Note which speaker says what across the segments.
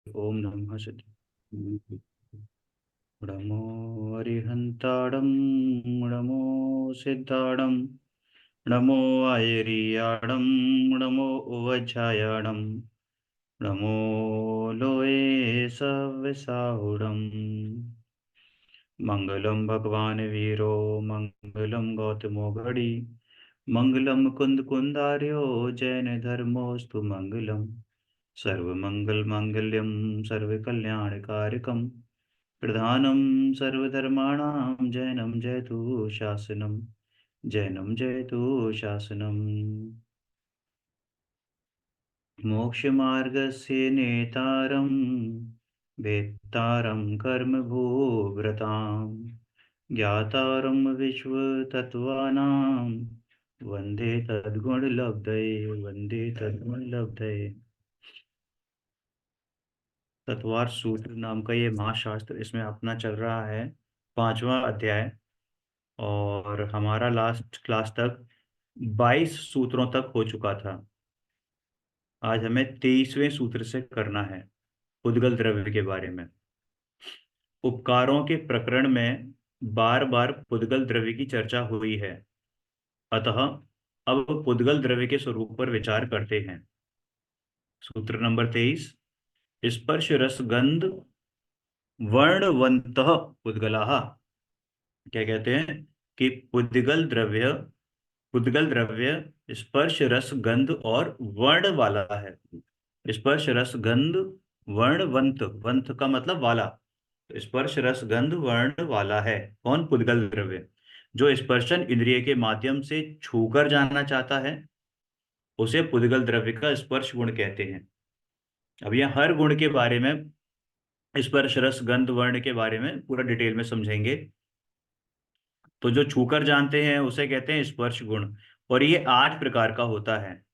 Speaker 1: ओम नमः सति नमो अरिहंताणं नमो सिद्धाणं नमो आयर्याणं नमो उवज्झायाणं नमो लोये सव्यसाहुणम् मंगलम भगवान वीरो मंगलम गौतमो घड़ी मंगलम कुंद कुंदार्यो जैन धर्मोस्तु मंगलम सर्वमंगल मांगल्यम सर्वकल्याणकारकम प्रधानम सर्वधर्माणां जैनम जयतु शासनम जैनम जयतु शासनम मोक्षमार्गस्य नेतारं वेत्तारं कर्मभूव्रतां ज्ञातारं विश्वतत्त्वानां वन्दे तद्गुणलब्धये वन्दे तद्गुणलब्धये। तत्वार सूत्र नाम का ये महाशास्त्र, इसमें अपना चल रहा है पांचवा अध्याय। और हमारा लास्ट क्लास तक 22 सूत्रों तक हो चुका था। आज हमें 23वें सूत्र से करना है उद्गल द्रव्य के बारे में। उपकारों के प्रकरण में बार बार पुद्गल द्रव्य की चर्चा हुई है, अतः अब पुद्गल द्रव्य के स्वरूप पर विचार करते हैं। सूत्र नंबर 23। स्पर्श रस गंध वर्णवंतः पुद्गलाः। क्या कहते हैं कि पुद्गल द्रव्य स्पर्श रस गंध और वर्ण वाला है। स्पर्श रस गंध वर्णवंत, वंत का मतलब वाला, तो स्पर्श रस गंध वर्ण वाला है। कौन? पुद्गल द्रव्य। जो स्पर्शन इंद्रिय के माध्यम से छूकर जानना चाहता है उसे पुद्गल द्रव्य का स्पर्श गुण कहते हैं। अब यहाँ हर गुण के बारे में, स्पर्श रस गंध वर्ण के बारे में पूरा डिटेल में समझेंगे। तो जो छूकर जानते हैं उसे कहते हैं स्पर्श गुण, और ये 8 प्रकार का होता है।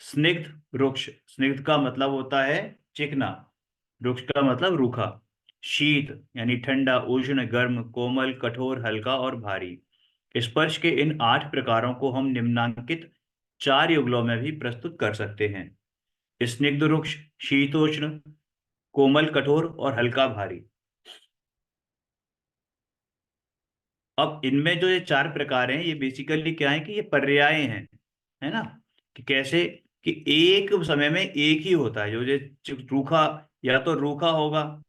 Speaker 1: स्निग्ध रुक्ष, स्निग्ध का मतलब होता है चिकना, रुक्ष का मतलब रूखा। शीत यानी ठंडा, उष्ण गर्म, कोमल कठोर हल्का और भारी। स्पर्श के इन 8 प्रकारों को हम निम्नांकित 4 युगलों में भी प्रस्तुत कर सकते हैं। स्निग्ध रुक्ष, शीतोष्ण, कोमल कठोर और हल्का भारी। अब इनमें जो ये 4 प्रकार हैं, ये बेसिकली क्या है कि ये पर्याय हैं, है ना। कि कैसे कि एक समय में एक ही होता है। जो ये रूखा, या तो रूखा होगा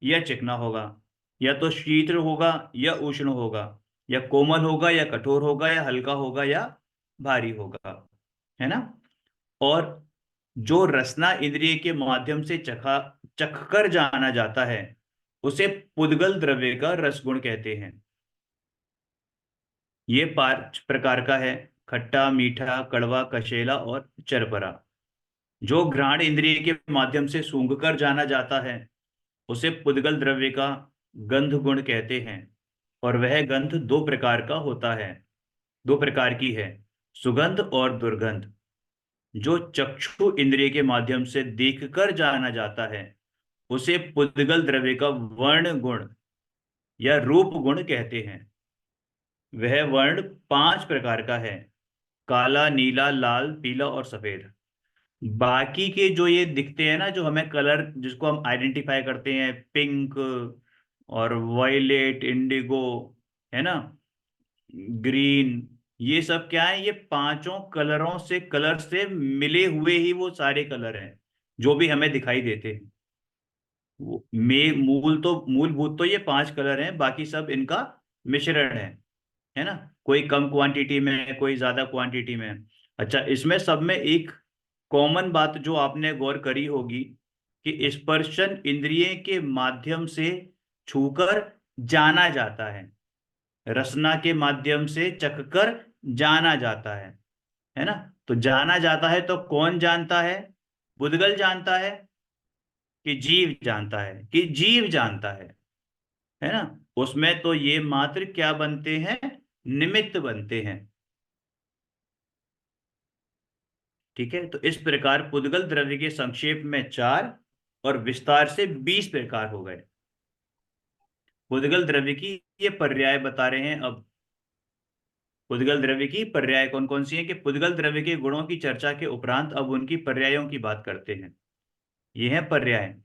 Speaker 1: या चिकना होगा, या तो शीतल होगा या उष्ण होगा, या कोमल होगा या कठोर होगा, या हल्का होगा या भारी होगा, है ना। और जो रसना इंद्रिय के माध्यम से चखकर जाना जाता है उसे पुद्गल द्रव्य का रसगुण कहते हैं। ये 5 प्रकार का है: खट्टा, मीठा, कड़वा, कशेला और चरपरा। जो घ्राण इंद्रिय के माध्यम से सूंघकर जाना जाता है उसे पुद्गल द्रव्य का गंध गुण कहते हैं। और वह गंध 2 प्रकार का होता है, 2 प्रकार की है: सुगंध और दुर्गंध। जो चक्षु इंद्रिय के माध्यम से देखकर जाना जाता है उसे पुद्गल द्रव्य का वर्ण गुण या रूप गुण कहते हैं। वह वर्ण 5 प्रकार का है: काला, नीला, लाल, पीला और सफेद। बाकी के जो ये दिखते हैं ना, जो हमें कलर, जिसको हम आइडेंटिफाई करते हैं, पिंक और वायलेट, इंडिगो, है ना, ग्रीन, ये सब क्या है? ये पांचों कलर से मिले हुए ही वो सारे कलर हैं जो भी हमें दिखाई देते हैं। मूलभूत तो ये 5 कलर हैं, बाकी सब इनका मिश्रण है ना। कोई कम क्वांटिटी में, कोई ज्यादा क्वांटिटी में। अच्छा, इसमें सब में एक कॉमन बात जो आपने गौर करी होगी कि स्पर्शन इंद्रिय के माध्यम से छूकर जाना जाता है, रसना के माध्यम से चखकर जाना जाता है ना। तो जाना जाता है तो कौन जानता है? बुदगल जानता है कि जीव जानता है? कि जीव जानता है ना। उसमें तो ये मात्र क्या बनते हैं? निमित्त बनते हैं। ठीक है, तो इस प्रकार पुद्गल द्रव्य के संक्षेप में 4 और विस्तार से 20 प्रकार हो गए। पुद्गल द्रव्य की ये पर्याय बता रहे हैं अब। पुद्गल द्रव्य की पर्याय कौन कौन सी हैं? कि पुद्गल द्रव्य के गुणों की चर्चा के उपरांत अब उनकी पर्यायों की बात करते हैं। ये है पर्याय।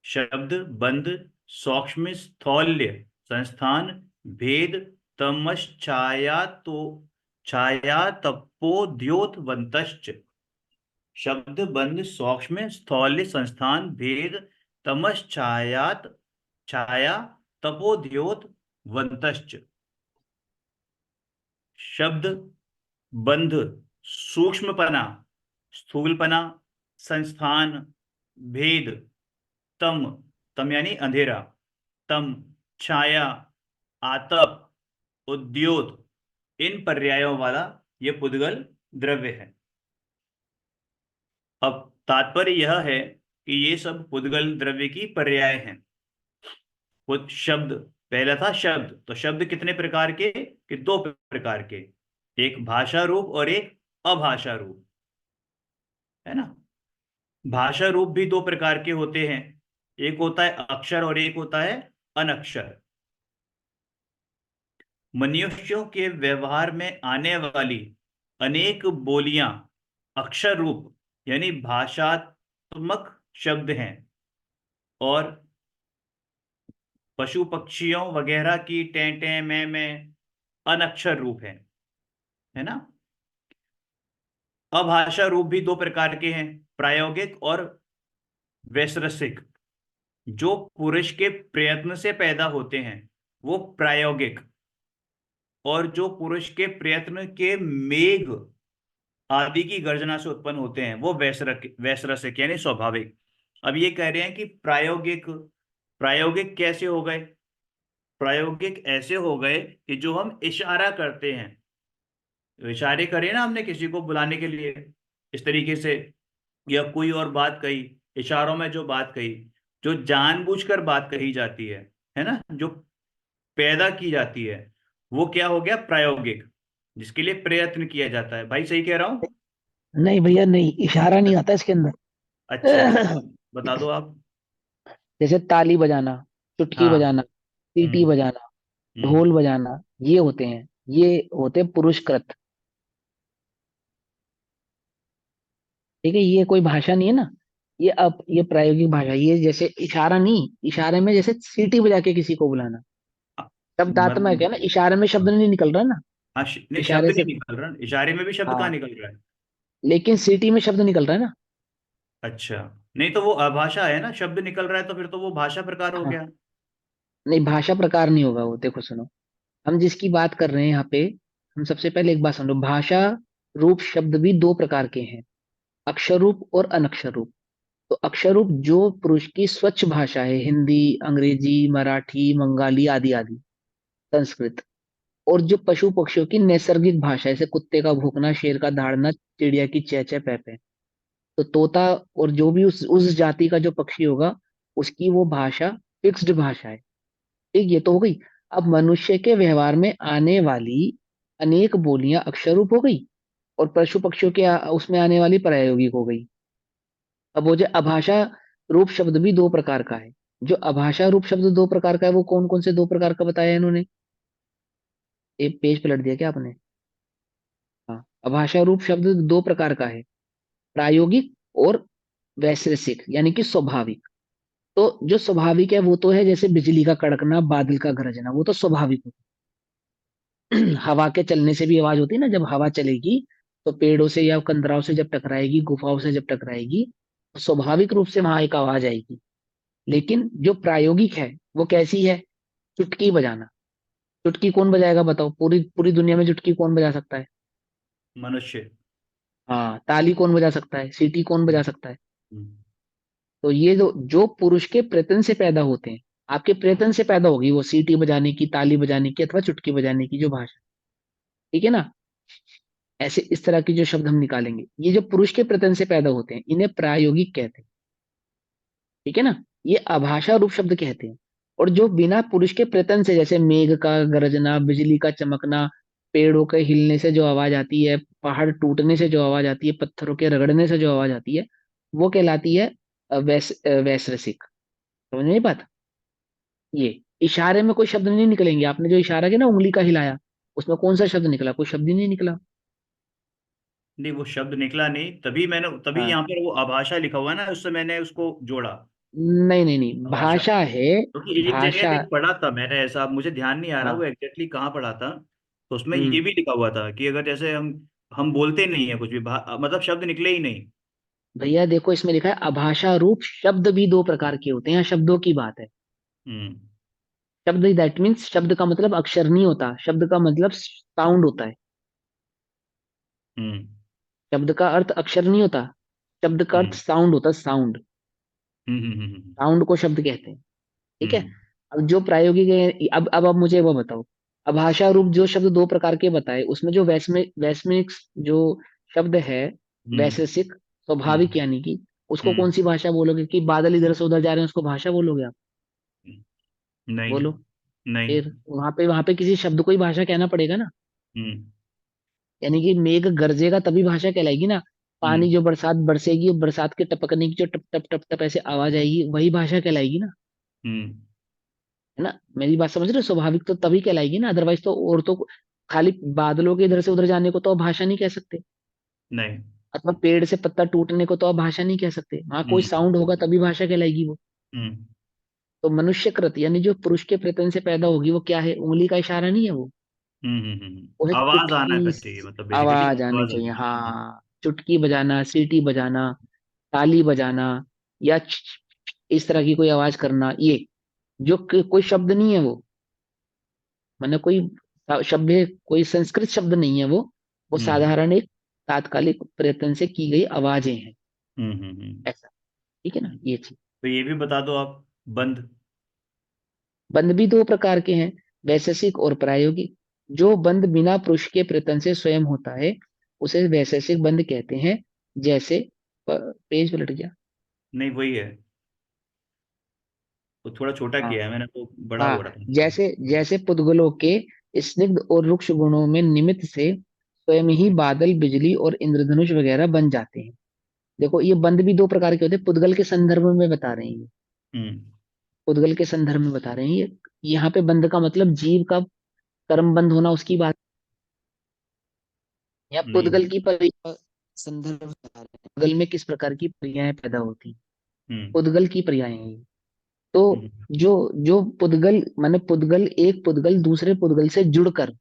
Speaker 1: शब्द, बंध, सूक्ष्म स्थौल्य, संस्थान, भेद, तमस, छाया तो छाया तपोद्योतवंतश्च। शब्द, बंध, सूक्ष्म स्थौल्य, संस्थान, भेद, तमस, छाया तपोद्योतवंतश्च। शब्द, बंध, सूक्ष्मपना, स्थूलपना, संस्थान, भेद, तम, तम यानी अंधेरा, तम, छाया, आतप, उद्योत, इन पर्यायों वाला ये पुद्गल द्रव्य है। अब तात्पर्य यह है कि ये सब पुद्गल द्रव्य की पर्याय हैं। शब्द, पहला था शब्द, तो शब्द कितने प्रकार के, कि दो प्रकार के, एक भाषा रूप और एक अभाषा रूप, है ना। भाषा रूप भी दो प्रकार के होते हैं, एक होता है अक्षर और एक होता है अनक्षर। मनुष्यों के व्यवहार में आने वाली अनेक बोलियां अक्षर रूप यानी भाषात्मक शब्द हैं, और पशु पक्षियों वगैरह की टें टें में अनक्षर रूप है ना। अभाषा रूप भी दो प्रकार के हैं, प्रायोगिक और वैश्रसिक। जो पुरुष के प्रयत्न से पैदा होते हैं वो प्रायोगिक, और जो पुरुष के प्रयत्न के मेघ आदि की गर्जना से उत्पन्न होते हैं वो वैश्रसिक यानी स्वाभाविक। अब ये कह रहे हैं कि प्रायोगिक, प्रायोगिक कैसे हो गए। प्रायोगिक ऐसे हो गए कि जो हम इशारा करते हैं, इशारे करे ना हमने किसी को बुलाने के लिए इस तरीके से, या कोई और बात कही, इशारों में जो बात कही, जो जानबूझकर बात कही जाती है ना, जो पैदा की जाती है, वो क्या हो गया, प्रायोगिक, जिसके लिए प्रयत्न किया जाता है। भाई सही कह रहा हूँ।
Speaker 2: नहीं भैया नहीं, इशारा नहीं आता इसके
Speaker 1: अच्छा अच्छा,
Speaker 2: अंदर।
Speaker 1: बता दो आप।
Speaker 2: जैसे ताली बजाना, चुटकी
Speaker 1: हाँ।
Speaker 2: बजाना, सीटी
Speaker 1: हम्म।
Speaker 2: बजाना,
Speaker 1: हम्म।
Speaker 2: ढोल बजाना, ये होते हैं, ये होते हैं पुरुषकृत। ठीक है, ये कोई भाषा नहीं है ना। ये अब ये प्रायोगिक भाषा, ये जैसे इशारा नहीं, इशारे में जैसे सीटी बजा के किसी को बुलाना,
Speaker 1: हाँ,
Speaker 2: शब्दात्मक है
Speaker 1: मतलब
Speaker 2: ना, इशारे में शब्द नहीं निकल रहा ना।
Speaker 1: हाँ, नहीं शब्द
Speaker 2: इशारे
Speaker 1: नहीं
Speaker 2: से,
Speaker 1: निकल रहा, इशारे में भी शब्द कहाँ
Speaker 2: हाँ,
Speaker 1: निकल रहा है।
Speaker 2: लेकिन सीटी में शब्द निकल रहा है ना।
Speaker 1: अच्छा, नहीं तो वो अभाषा है ना, शब्द निकल रहा है तो फिर तो वो भाषा प्रकार हो
Speaker 2: हाँ,
Speaker 1: गया।
Speaker 2: नहीं भाषा प्रकार नहीं होगा वो, देखो सुनो, हम जिसकी बात कर रहे हैं यहाँ पे, हम सबसे पहले एक बात समझो, भाषा रूप शब्द भी दो प्रकार के हैं, अक्षर रूप और अनक्षर रूप। तो अक्षर रूप जो पुरुष की स्वच्छ भाषा है, हिंदी, अंग्रेजी, मराठी, बंगाली आदि आदि, संस्कृत। और जो पशु पक्षियों की नैसर्गिक भाषा है, जैसे कुत्ते का भौंकना, शेर का दहाड़ना, चिड़िया की चह चह पह पह। तो तोता और जो भी उस जाति का जो पक्षी होगा, उसकी वो भाषा फिक्स्ड भाषा है। ठीक, ये तो हो गई। अब मनुष्य के व्यवहार में आने वाली अनेक बोलियां अक्षर रूप हो गई, और पशु पक्षियों के उसमें आने वाली प्रायोगिक हो गई। अब वो जो अभाषा रूप शब्द भी दो प्रकार का है। जो अभाषा रूप शब्द दो प्रकार का है, वो कौन कौन से दो प्रकार का बताया इन्होंने? एक पेज पलट दिया क्या आपने? हाँ, अभाषा रूप शब्द दो प्रकार का है, प्रायोगिक और वैश्रसिक यानी कि स्वाभाविक। तो जो स्वाभाविक है वो तो है जैसे बिजली का कड़कना, बादल का गरजना, वो तो स्वाभाविक होता है। हवा के चलने से भी आवाज होती है ना, जब हवा चलेगी तो पेड़ों से या कंदराओं से जब टकराएगी, गुफाओं से जब टकराएगी, तो स्वाभाविक रूप से वहां एक आवाज आएगी। लेकिन जो प्रायोगिक है वो कैसी है? चुटकी बजाना। चुटकी कौन बजाएगा बताओ, पूरी पूरी दुनिया में चुटकी कौन बजा सकता है?
Speaker 1: मनुष्य।
Speaker 2: हाँ, ताली कौन बजा सकता है, सीटी कौन बजा सकता है?
Speaker 1: हम्म।
Speaker 2: तो ये जो जो पुरुष के प्रयत्न से पैदा होते हैं, आपके प्रयत्न से पैदा होगी वो सीटी बजाने की, ताली बजाने की, अथवा चुटकी बजाने की जो भाषा। ठीक है ना। ऐसे इस तरह की जो शब्द हम निकालेंगे, ये जो पुरुष के प्रयत्न से पैदा होते हैं, इन्हें प्रायोगिक कहते हैं। ठीक है ना। ये अभाषा रूप शब्द कहते हैं। और जो बिना पुरुष के प्रयत्न से, जैसे मेघ का गरजना, बिजली का चमकना, पेड़ों के हिलने से जो आवाज आती है, पहाड़ टूटने से जो आवाज आती है, पत्थरों के रगड़ने से जो आवाज आती है, वो कहलाती है वैश्रसिक। समझ में नहीं बात? ये इशारे में कोई शब्द नहीं निकलेंगे, आपने जो इशारा किया ना, उंगली का हिलाया, उसमें कौन सा शब्द निकला? कोई शब्द ही नहीं निकला।
Speaker 1: नहीं वो शब्द निकला नहीं, तभी मैंने, तभी
Speaker 2: हाँ,
Speaker 1: यहाँ पर वो आभाषा लिखा हुआ है ना, उससे मैंने उसको जोड़ा।
Speaker 2: नहीं नहीं नहीं,
Speaker 1: भाषा,
Speaker 2: भाषा है।
Speaker 1: क्योंकि एक जगह
Speaker 2: भाषा।
Speaker 1: देख पढ़ा था मैंने ऐसा, अब मुझे ध्यान नहीं आ रहा वो
Speaker 2: हाँ।
Speaker 1: एग्जैक्टली कहाँ पढ़ा था। तो उसमें ये
Speaker 2: हम्म।
Speaker 1: भी लिखा हुआ था कि अगर जैसे हम बोलते नहीं है कुछ भी मतलब शब्द निकले ही नहीं।
Speaker 2: भैया देखो, इसमें लिखा है अभाषा रूप शब्द भी दो प्रकार के होते हैं, यहाँ शब्दों की बात है।
Speaker 1: हम्म।
Speaker 2: शब्द दैट मीन्स, शब्द का मतलब अक्षर नहीं होता, शब्द का मतलब साउंड होता है।
Speaker 1: हम्म।
Speaker 2: शब्द का अर्थ अक्षर नहीं होता, शब्द का अर्थ
Speaker 1: हम्म।
Speaker 2: साउंड होता है, साउंड।
Speaker 1: हम्म। हम्म। हम्म।
Speaker 2: साउंड को शब्द कहते हैं। ठीक है।
Speaker 1: हम्म।
Speaker 2: अब जो प्रायोगिक है, अब मुझे वो बताओ। अभाषा रूप जो शब्द दो प्रकार के बताए, उसमें जो वैश्विक जो शब्द है,
Speaker 1: हम्म।
Speaker 2: वैशेषिक, स्वाभाविक
Speaker 1: हम्म।
Speaker 2: यानी कि, उसको
Speaker 1: हम्म।
Speaker 2: कौन सी भाषा बोलोगे? कि बादल इधर से उधर जा रहे हैं उसको भाषा बोलोगे आप?
Speaker 1: नहीं।
Speaker 2: बोलो।
Speaker 1: नहीं।
Speaker 2: फिर वहां पे किसी शब्द को ही भाषा कहना पड़ेगा ना।
Speaker 1: हम्म।
Speaker 2: यानी कि मेघ गरजेगा तभी भाषा कहलाएगी ना। पानी
Speaker 1: हम्म।
Speaker 2: जो बरसात बरसेगी और बरसात के टपकने की जो टप टप टप टप ऐसे आवाज आएगी, वही भाषा कहलाएगी ना।
Speaker 1: हम्म।
Speaker 2: है ना, मेरी बात समझ रहे हो? स्वाभाविक तो तभी कहलाएगी ना, अदरवाइज तो, और तो खाली बादलों के इधर से उधर जाने को तो आप भाषा नहीं कह सकते।
Speaker 1: नहीं।
Speaker 2: अथवा पेड़ से पत्ता टूटने को तो आप भाषा नहीं कह सकते, वहां कोई
Speaker 1: हम्म।
Speaker 2: साउंड होगा तभी भाषा कहलाएगी वो।
Speaker 1: हम्म।
Speaker 2: तो मनुष्य कृत यानी जो पुरुष के प्रयत्न से पैदा होगी, वो क्या है? उंगली का इशारा नहीं है वो। वो है
Speaker 1: आवाज आना
Speaker 2: चुटकी।
Speaker 1: चाहिए, मतलब बेसिकली
Speaker 2: आवाज आनी
Speaker 1: आवाज
Speaker 2: चाहिए,
Speaker 1: आनी चाहिए।
Speaker 2: हाँ, चुटकी बजाना, सीटी बजाना, ताली बजाना, या इस तरह की कोई आवाज करना, ये जो कोई शब्द नहीं है वो, मतलब कोई शब्द है, कोई संस्कृत शब्द नहीं है वो
Speaker 1: हम्म।
Speaker 2: साधारण एक तात्कालिक प्रयत्न से की गई आवाजें हैं। ऐसा। ठीक है ना, ये चीज।
Speaker 1: तो ये भी बता दो आप, बंद।
Speaker 2: बंध भी दो प्रकार के हैं, वैशेषिक और प्रायोगिक। जो बंध बिना पुरुष के प्रयत्न से स्वयं होता है, उसे वैशेषिक बंध कहते हैं। जैसे पेज पलट गया।
Speaker 1: नहीं वही है, तो थोड़ा छोटा
Speaker 2: हाँ।
Speaker 1: किया है मैंने तो, बड़ा हो
Speaker 2: हाँ,
Speaker 1: रहा था।
Speaker 2: जैसे जैसे पुद्गलों के स्निग्ध और रुक्ष गुणों में निमित्त से स्वयं ही बादल, बिजली और इंद्रधनुष वगैरह बन जाते हैं। देखो, ये बंध भी दो प्रकार के होते हैं, पुद्गल के संदर्भ में बता रहे हैं ये।
Speaker 1: हम्म।
Speaker 2: पुद्गल के संदर्भ में बता रहे हैं ये। यहाँ पे बंध का मतलब जीव का कर्म बंद होना, उसकी बात। या
Speaker 1: नहीं।
Speaker 2: पुद्गल की संदर्भ बता रहे हैं, पुद्गल में किस प्रकार की क्रियाएं पैदा होती हैं।
Speaker 1: हम्म।
Speaker 2: पुद्गल की क्रियाएं हैं ये। तो
Speaker 1: हम्म।
Speaker 2: जो जो पुद्गल माने पुद्गल, एक पुद्गल दूसरे पुद्गल से जुड़कर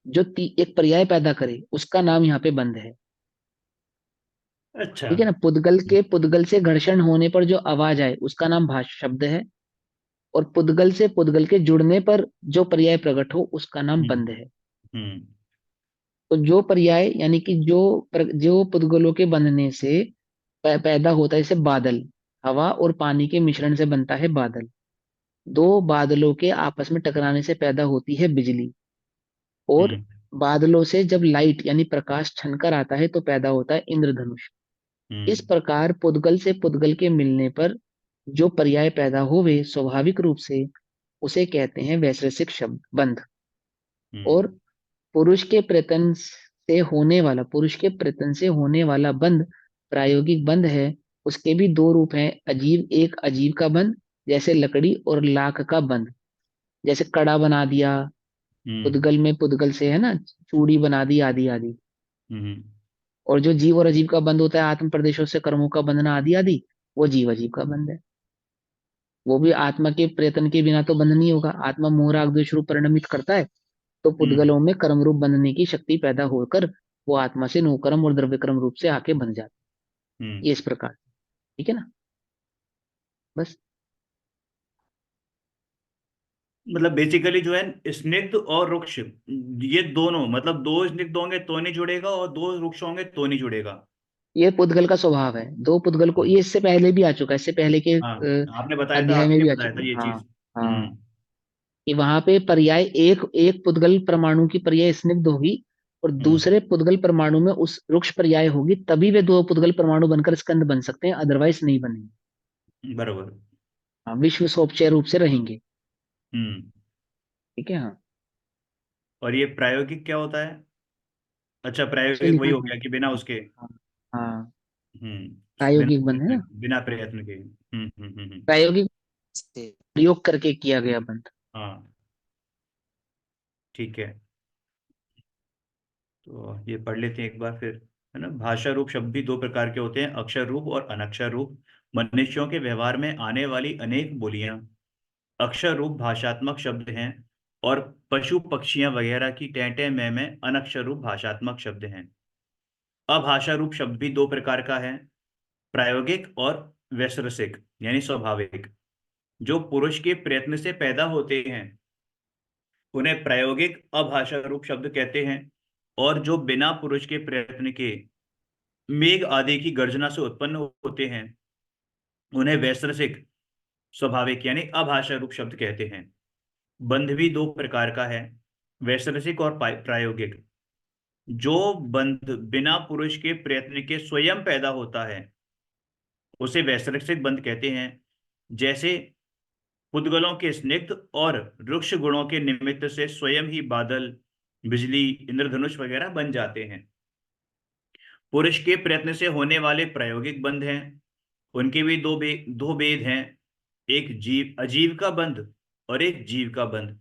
Speaker 2: जो एक पर्याय पैदा करे, उसका नाम यहाँ पे बंध है।
Speaker 1: अच्छा।
Speaker 2: ठीक है ना, पुद्गल के पुद्गल से घर्षण होने पर जो आवाज आए, उसका नाम भाष शब्द है। और पुद्गल से पुद्गल के जुड़ने पर जो पर्याय प्रकट हो, उसका नाम
Speaker 1: हम्म।
Speaker 2: बंध है।
Speaker 1: हम्म।
Speaker 2: तो जो पर्याय यानी कि जो पुद्गलों के बंधने से पैदा होता है, जैसे बादल, हवा और पानी के मिश्रण से बनता है बादल। दो बादलों के आपस में टकराने से पैदा होती है बिजली। और
Speaker 1: हम्म।
Speaker 2: बादलों से जब लाइट यानी प्रकाश छनकर आता है, तो पैदा होता है इंद्रधनुष। इस
Speaker 1: हम्म।
Speaker 2: प्रकार पुद्गल से पुद्गल के मिलने पर जो पर्याय पैदा होवे स्वाभाविक रूप से, उसे कहते हैं वैशेषिक शब्द बंध।
Speaker 1: हम्म।
Speaker 2: और पुरुष के प्रयत्न से होने वाला बंध प्रायोगिक बंध है। उसके भी दो रूप हैं, अजीब, एक अजीब का बंध, जैसे लकड़ी और लाख का बंध। जैसे कड़ा बना दिया,
Speaker 1: हम्म।
Speaker 2: पुद्गल में पुद्गल से, है ना, चूड़ी बना दी, आदि आदि।
Speaker 1: हम्म।
Speaker 2: और जो जीव और अजीब का बंध होता है, आत्म प्रदेशों से कर्मों का बंधना, आदि आदि, वो जीव अजीब का बंध है। वो भी आत्मा के प्रयत्न के बिना तो बंध नहीं होगा, आत्मा मोह राग द्वेष रूप परिणमित करता है। तो
Speaker 1: हम्म।
Speaker 2: पुद्गलों में कर्म रूप बंधने की शक्ति पैदा होकर वो आत्मा से नोकर्म और द्रव्य कर्म रूप से आके बन जाते हैं।
Speaker 1: हम्म।
Speaker 2: ये इस प्रकार। ठीक है ना, बस।
Speaker 1: मतलब बेसिकली जो है स्निग्ध और रुक्ष, ये दोनों, मतलब दो स्निग्ध होंगे तो नहीं जुड़ेगा और दो रुक्ष होंगे तो नहीं जुड़ेगा।
Speaker 2: ये पुद्गल का स्वभाव है, दो पुद्गल को, ये इससे पहले भी आ चुका है, इससे पहले के
Speaker 1: हाँ, आपने बताया था,
Speaker 2: अध्याय में
Speaker 1: आपने
Speaker 2: भी आ
Speaker 1: बताया
Speaker 2: चुका
Speaker 1: था
Speaker 2: है।
Speaker 1: ये
Speaker 2: हाँ।
Speaker 1: चीज।
Speaker 2: हाँ।
Speaker 1: हम्म।
Speaker 2: कि वहां पे पर्याय, एक एक पुद्गल परमाणु की पर्याय स्निग्ध होगी, और
Speaker 1: हम्म।
Speaker 2: दूसरे पुद्गल परमाणु में उस वृक्ष पर्याय होगी, तभी वे दो पुद्गल परमाणु बनकर स्कंद बन सकते हैं, अदरवाइज नहीं बनेंगे।
Speaker 1: बराबर।
Speaker 2: हाँ, विश्व सोपचय रूप से रहेंगे।
Speaker 1: हम्म।
Speaker 2: ठीक है, हाँ।
Speaker 1: और ये प्रायोगिक क्या होता है? अच्छा,
Speaker 2: उसमें
Speaker 1: प्रायोगिक
Speaker 2: लिखा
Speaker 1: वही हो
Speaker 2: है।
Speaker 1: गया कि बिना उसके।
Speaker 2: हाँ। हाँ,
Speaker 1: बिना
Speaker 2: प्रायोगिक बंध है
Speaker 1: प्रयत्न,
Speaker 2: ना।
Speaker 1: बिना प्रयत्न के।
Speaker 2: प्रायोगिक से प्रयोग करके किया गया बंध।
Speaker 1: हाँ, ठीक है। तो ये पढ़ लेते हैं एक बार फिर, है ना। भाषा रूप शब्द भी दो प्रकार के होते हैं, अक्षर रूप और अनक्षर रूप। मनुष्यों के व्यवहार में आने वाली अनेक बोलियां अक्षर रूप भाषात्मक शब्द हैं, और पशु पक्षियां वगैरह की टेंटे में अनक्षर रूप भाषात्मक शब्द हैं। अभाषा रूप शब्द भी दो प्रकार का है, प्रायोगिक और वैशरसिक यानी स्वाभाविक। जो पुरुष के प्रयत्न से पैदा होते हैं उन्हें प्रायोगिक अभाषा रूप शब्द कहते हैं, और जो बिना पुरुष के प्रयत्न के मेघ आदि की गर्जना से उत्पन्न होते हैं उन्हें वैशरसिक स्वाभाविक यानी अभाषा रूप शब्द कहते हैं। बंध भी दो प्रकार का है, वैशरसिक और प्रायोगिक। जो बंध बिना पुरुष के प्रयत्न के स्वयं पैदा होता है उसे वैशरसिक बंध कहते हैं। जैसे पुद्गलों के स्निग्ध और रुक्ष गुणों के निमित्त से स्वयं ही बादल, बिजली, इंद्रधनुष वगैरह बन जाते हैं। पुरुष के प्रयत्न से होने वाले प्रायोगिक बंध हैं, उनके भी दो भेद हैं, एक जीव अजीव का बंध और एक जीव का बंध।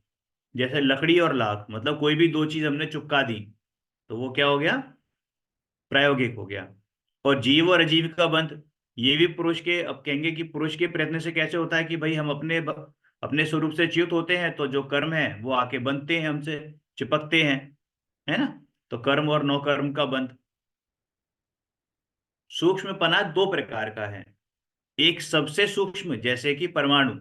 Speaker 1: जैसे लकड़ी और लाख, मतलब कोई भी दो चीज हमने चिपका दी तो वो क्या हो गया, प्रायोगिक हो गया। और जीव और अजीव का बंध, ये भी पुरुष के, अब कहेंगे कि पुरुष के प्रयत्न से कैसे होता है कि भाई हम अपने स्वरूप से च्युत होते हैं तो जो कर्म है वो आके बनते हैं हमसे, चिपकते हैं, है ना। तो कर्म और नौ कर्म का बंध। सूक्ष्मपना दो प्रकार का है, एक सबसे सूक्ष्म जैसे कि परमाणु,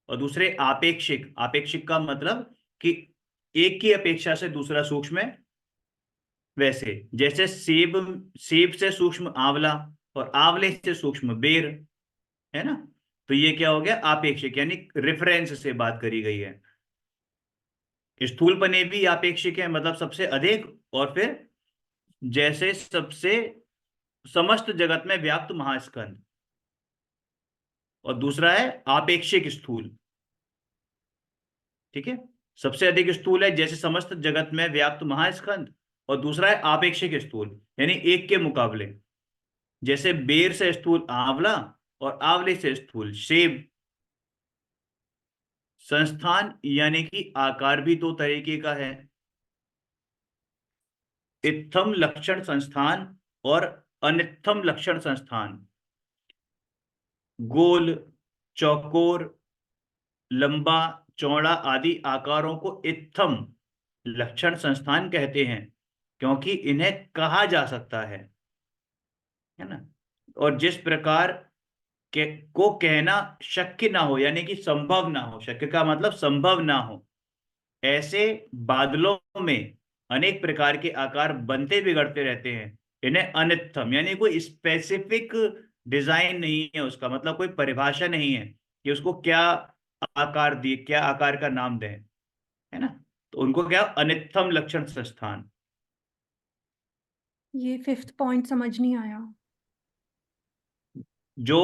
Speaker 1: और दूसरे आपेक्षिक। आपेक्षिक का मतलब कि एक की अपेक्षा से दूसरा सूक्ष्म है। वैसे जैसे सेब, सेब से सूक्ष्म आंवला और आंवले से सूक्ष्म बेर, है ना। तो ये क्या हो गया, आपेक्षिक यानी रेफरेंस से बात करी गई है। स्थूलपने भी आपेक्षिक है, मतलब सबसे अधिक, और फिर जैसे सबसे समस्त जगत में व्याप्त महास्कंद। और दूसरा है आपेक्षिक स्थूल, ठीक है। सबसे अधिक स्थूल है जैसे समस्त जगत में व्याप्त महास्कंद, और दूसरा है आपेक्षिक स्थूल यानी एक के मुकाबले, जैसे बेर से स्थूल आंवला और आंवले से स्थूल सेब। संस्थान यानी कि आकार भी दो तरीके का है, इत्थम लक्षण संस्थान और अनित्थम लक्षण संस्थान। गोल, चौकोर, लंबा, चौड़ा आदि आकारों को इत्थम लक्षण संस्थान कहते हैं, क्योंकि इन्हें कहा जा सकता है ना। और जिस प्रकार को कहना शक्य ना हो यानी कि संभव ना हो, शक्य का मतलब संभव ना हो, ऐसे बादलों में अनेक प्रकार के आकार बनते बिगड़ते रहते हैं। इन्हें अनित्यम यानी कोई स्पेसिफिक डिजाइन नहीं है, उसका मतलब कोई परिभाषा नहीं है कि उसको क्या आकार दिए, क्या आकार का नाम दें, है ना। तो उनको क्या, अनित्यम लक्षण संस्थान।
Speaker 3: ये फिफ्थ पॉइंट समझ नहीं आया।
Speaker 1: जो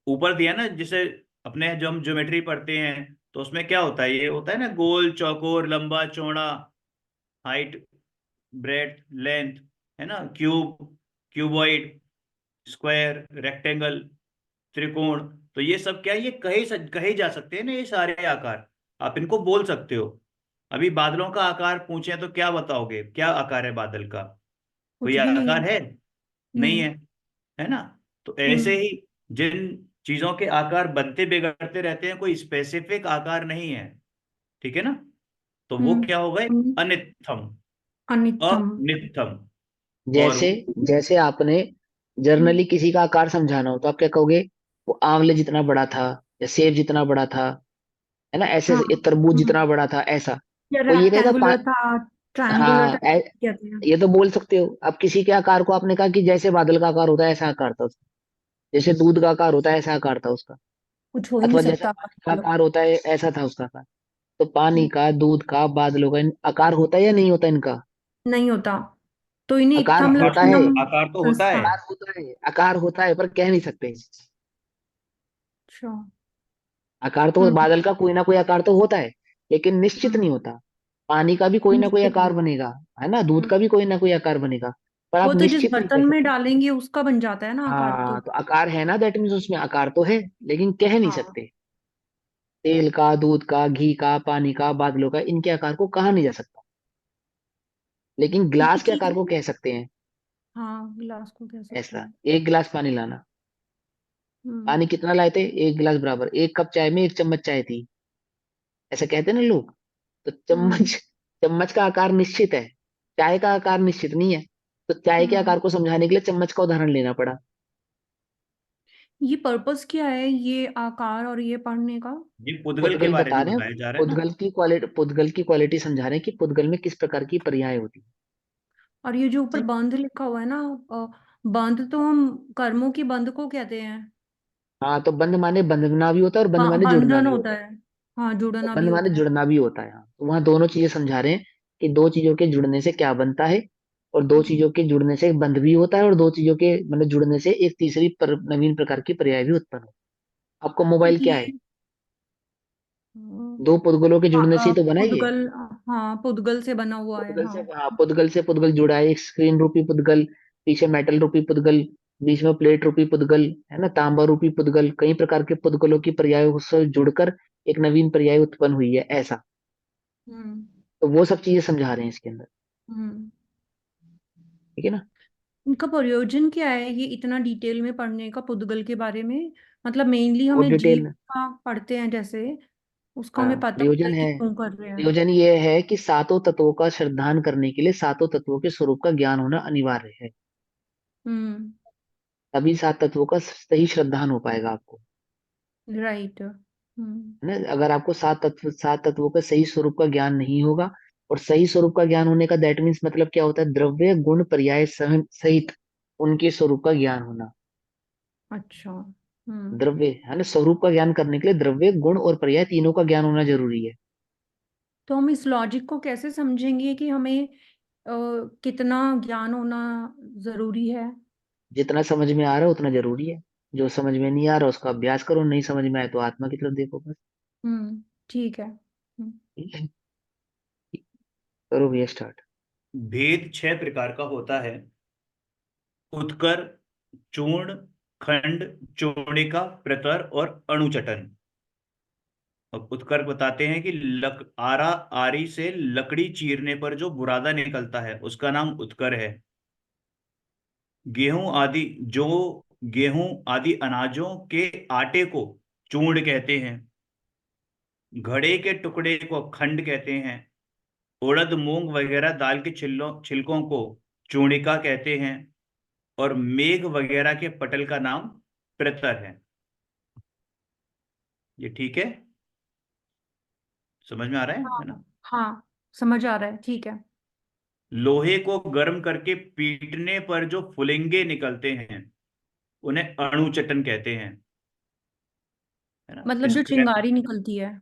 Speaker 1: ऊपर दिया ना, जिसे अपने जो हम ज्योमेट्री पढ़ते हैं तो उसमें क्या होता है, ये होता है ना, गोल, चौकोर, लंबा, चौड़ा, हाइट, ब्रेड, लेंथ, है ना, क्यूब, क्यूबॉइड, स्क्वायर, रेक्टेंगल, त्रिकोण। तो ये सब क्या है, ये कहे जा सकते हैं ना, ये सारे आकार आप इनको बोल सकते हो। अभी बादलों का आकार पूछे तो क्या बताओगे, क्या आकार है बादल का, कोई
Speaker 3: कुछ भी नहीं है।
Speaker 1: आकार है, नहीं
Speaker 3: नहीं।
Speaker 1: है, है ना। तो ऐसे
Speaker 3: हम्म।
Speaker 1: ही जिन चीजों के आकार बनते बिगड़ते रहते हैं, कोई स्पेसिफिक आकार नहीं है, ठीक है ना। तो वो क्या हो गए,
Speaker 3: हम्म।
Speaker 1: अनित्यम,
Speaker 3: अनित्यम।
Speaker 1: अनित्यम। और
Speaker 2: जैसे जैसे आपने जर्नली किसी का आकार समझाना हो तो आप क्या कहोगे, वो आंवले जितना बड़ा था, या सेब जितना बड़ा था, है ना, ऐसे
Speaker 3: हाँ।
Speaker 2: ऐसे, ये तरबूज
Speaker 3: हम्म।
Speaker 2: जितना बड़ा था, ऐसा।
Speaker 3: या
Speaker 2: कोई ये कहेगा
Speaker 3: रेक्टेंगुलर था, ट्रायंगुलर
Speaker 2: हाँ
Speaker 3: था, कहते हैं।
Speaker 2: ये तो बोल सकते हो। अब किसी के आकार को आपने कहा कि जैसे बादल का आकार होता है ऐसा आकार था उसका, जैसे दूध का आकार होता है ऐसा आकार था उसका,
Speaker 3: कुछ हो ही नहीं
Speaker 2: अथवा जैसा
Speaker 3: सकता
Speaker 2: पानी का
Speaker 3: मतलब।
Speaker 2: आकार होता है ऐसा था उसका आकार। तो पानी
Speaker 3: हम्म,
Speaker 2: का, दूध का, बादलों का आकार होता है या नहीं होता इनका?
Speaker 3: नहीं होता। तो इन्हें
Speaker 2: आकार
Speaker 3: इत्थम
Speaker 2: होता है,
Speaker 3: लक्षणम
Speaker 1: आकार तो होता है।
Speaker 3: संस्थान।
Speaker 2: आकार होता है, आकार होता है, पर कह नहीं सकते।
Speaker 3: अच्छा।
Speaker 2: आकार तो
Speaker 3: हम्म।
Speaker 2: बादल का कोई ना कोई आकार तो होता है, लेकिन निश्चित नहीं
Speaker 3: हम्म।
Speaker 2: होता। पानी का भी कोई ना कोई
Speaker 3: निश्चित
Speaker 2: आकार
Speaker 3: नहीं।
Speaker 2: बनेगा, है ना, दूध
Speaker 3: हम्म।
Speaker 2: का भी कोई ना कोई आकार बनेगा, पर
Speaker 3: वो
Speaker 2: आप
Speaker 3: तो जिस
Speaker 2: निश्चित नहीं कह
Speaker 3: बर्तन में
Speaker 2: सकते।
Speaker 3: डालेंगे उसका बन जाता है ना आकार तो।
Speaker 2: हाँ तो आकार है ना, दैट मीन्स उसमें आकार तो है, लेकिन कह नहीं
Speaker 3: हाँ।
Speaker 2: सकते। तेल का, दूध का, घी का, पानी का, बादलों का, इनके आकार को कहा नहीं जा सकता, लेकिन
Speaker 3: किसी
Speaker 2: गिलास के
Speaker 3: चीज
Speaker 2: आकार को
Speaker 3: में।
Speaker 2: कह सकते हैं।
Speaker 3: हाँ, गिलास को कह सकते
Speaker 2: ऐसा,
Speaker 3: हैं।
Speaker 2: एक गिलास पानी लाना,
Speaker 3: हम्म।
Speaker 2: पानी कितना लाए थे? 1 गिलास बराबर। 1 कप चाय में 1 चम्मच चाय थी, ऐसा कहते हैं ना लोग। तो
Speaker 3: हम्म।
Speaker 2: चम्मच चम्मच का आकार निश्चित है, चाय का आकार निश्चित नहीं है। तो चाय के
Speaker 3: हम्म।
Speaker 2: आकार को समझाने के लिए चम्मच का उदाहरण लेना पड़ा।
Speaker 3: ये पर्पस क्या है, ये आकार और ये पढ़ने का?
Speaker 1: ये पुद्गल के
Speaker 2: पुद्गल
Speaker 1: बारे
Speaker 2: बता
Speaker 1: में
Speaker 2: रहे हैं,
Speaker 1: बताया जा रहा है ना।
Speaker 2: पुद्गल की क्वालिटी समझा रहे हैं कि पुद्गल में किस प्रकार की पर्याय होती है।
Speaker 3: और ये जो ऊपर
Speaker 2: ठीक।
Speaker 3: बंध लिखा हुआ है ना, बंध तो हम कर्मों की बंध को कहते हैं।
Speaker 2: हाँ, तो बंध माने बंधना भी होता है और बंध माने जुड़ना
Speaker 3: बंधन
Speaker 2: भी
Speaker 3: होता
Speaker 2: होता है।
Speaker 3: है। हाँ,
Speaker 2: और
Speaker 3: जुड़ना भी
Speaker 2: बंध माने
Speaker 3: होता है।
Speaker 2: जुड़ना भी होता है। हाँ, तो वहां दोनों चीजें समझा रहे हैं कि दो चीजों के जुड़ने से क्या बनता है, और दो
Speaker 3: हम्म।
Speaker 2: चीजों के जुड़ने से एक बंध भी होता है, और दो चीजों के मतलब जुड़ने से एक तीसरी नवीन प्रकार की पर्याय भी उत्पन्न होती है। आपको
Speaker 3: तो
Speaker 2: मोबाइल क्या है?
Speaker 3: ये
Speaker 2: दो पुद्गलों के जुड़ने से ही तो बना है ये।
Speaker 3: पुद्गल। हाँ, पुद्गल से बना हुआ है,
Speaker 2: पुद्गल से,
Speaker 3: हाँ।
Speaker 2: हाँ, पुद्गल से पुद्गल जुड़ा है। एक स्क्रीन रूपी पुद्गल, पीछे मेटल रूपी पुद्गल, बीच में प्लेट रूपी पुद्गल, है ना, तांबा रूपी पुद्गल। कई प्रकार के पुद्गलों की पर्यायों से जुड़कर एक नवीन पर्याय उत्पन्न हुई है, ऐसा।
Speaker 3: हम्म।
Speaker 2: तो वो सब चीजें समझा रहे हैं इसके अंदर।
Speaker 3: हम्म।
Speaker 2: ठीक है ना।
Speaker 3: इनका प्रयोजन क्या है, ये इतना डिटेल में पढ़ने का पुद्गल के बारे में? मतलब मेनली
Speaker 2: वो
Speaker 3: हमें जीव
Speaker 2: डिटेल।
Speaker 3: का पढ़ते हैं जैसे, उसका
Speaker 2: हाँ,
Speaker 3: हमें पता होता
Speaker 2: प्रयोजन
Speaker 3: है कि
Speaker 2: है।
Speaker 3: क्यों कर रहे हैं।
Speaker 2: प्रयोजन ये है कि सातों तत्वों का श्रद्धान करने के लिए सातों तत्वों के स्वरूप का ज्ञान होना अनिवार्य है।
Speaker 3: हम्म।
Speaker 2: तभी सात तत्वों का सही श्रद्धान हो पाएगा आपको।
Speaker 3: राइट। हम्म।
Speaker 2: है ना। अगर आपको सात तत्वों का सही स्वरूप का ज्ञान नहीं होगा, और सही स्वरूप का ज्ञान होने का दैट मीन्स मतलब क्या होता है? द्रव्य गुण पर्याय सहित उनके स्वरूप का ज्ञान होना।
Speaker 3: अच्छा। हम्म।
Speaker 2: द्रव्य, है ना, स्वरूप का ज्ञान करने के लिए द्रव्य गुण और पर्याय तीनों का ज्ञान होना जरूरी है।
Speaker 3: तो हम इस लॉजिक को कैसे समझेंगे कि हमें कितना ज्ञान होना जरूरी है?
Speaker 2: जितना समझ में आ रहा है उतना जरूरी है। जो समझ में नहीं आ रहा उसका अभ्यास करो, नहीं समझ में आए तो आत्मा की तरफ देखो बस।
Speaker 3: हम्म। ठीक है। हम्म।
Speaker 2: ठीक है? करो भैया स्टार्ट।
Speaker 1: भेद 6 प्रकार का होता है। उत्कर, चूर्ण, खंड, चूर्णिका, प्रतर और अणुचटन। अब उत्कर बताते हैं कि आरा आरी से लकड़ी चीरने पर जो बुरादा निकलता है उसका नाम उत्कर है। गेहूं आदि जो गेहूं आदि अनाजों के आटे को चूर्ण कहते हैं। घड़े के टुकड़े को खंड कहते हैं। उड़द मूंग वगैरह दाल के छिलकों को चूर्णिका कहते हैं। और मेघ वगैरह के पटल का नाम प्रतर है। ये ठीक है? समझ में आ रहा है
Speaker 3: हाँ।
Speaker 1: ना?
Speaker 3: हाँ, समझ आ रहा है, ठीक है।
Speaker 1: लोहे को गर्म करके पीटने पर जो फुलिंगे निकलते हैं उन्हें अणुचटन कहते हैं। है ना?
Speaker 3: मतलब जो
Speaker 1: स्क्रैप।
Speaker 3: चिंगारी निकलती है।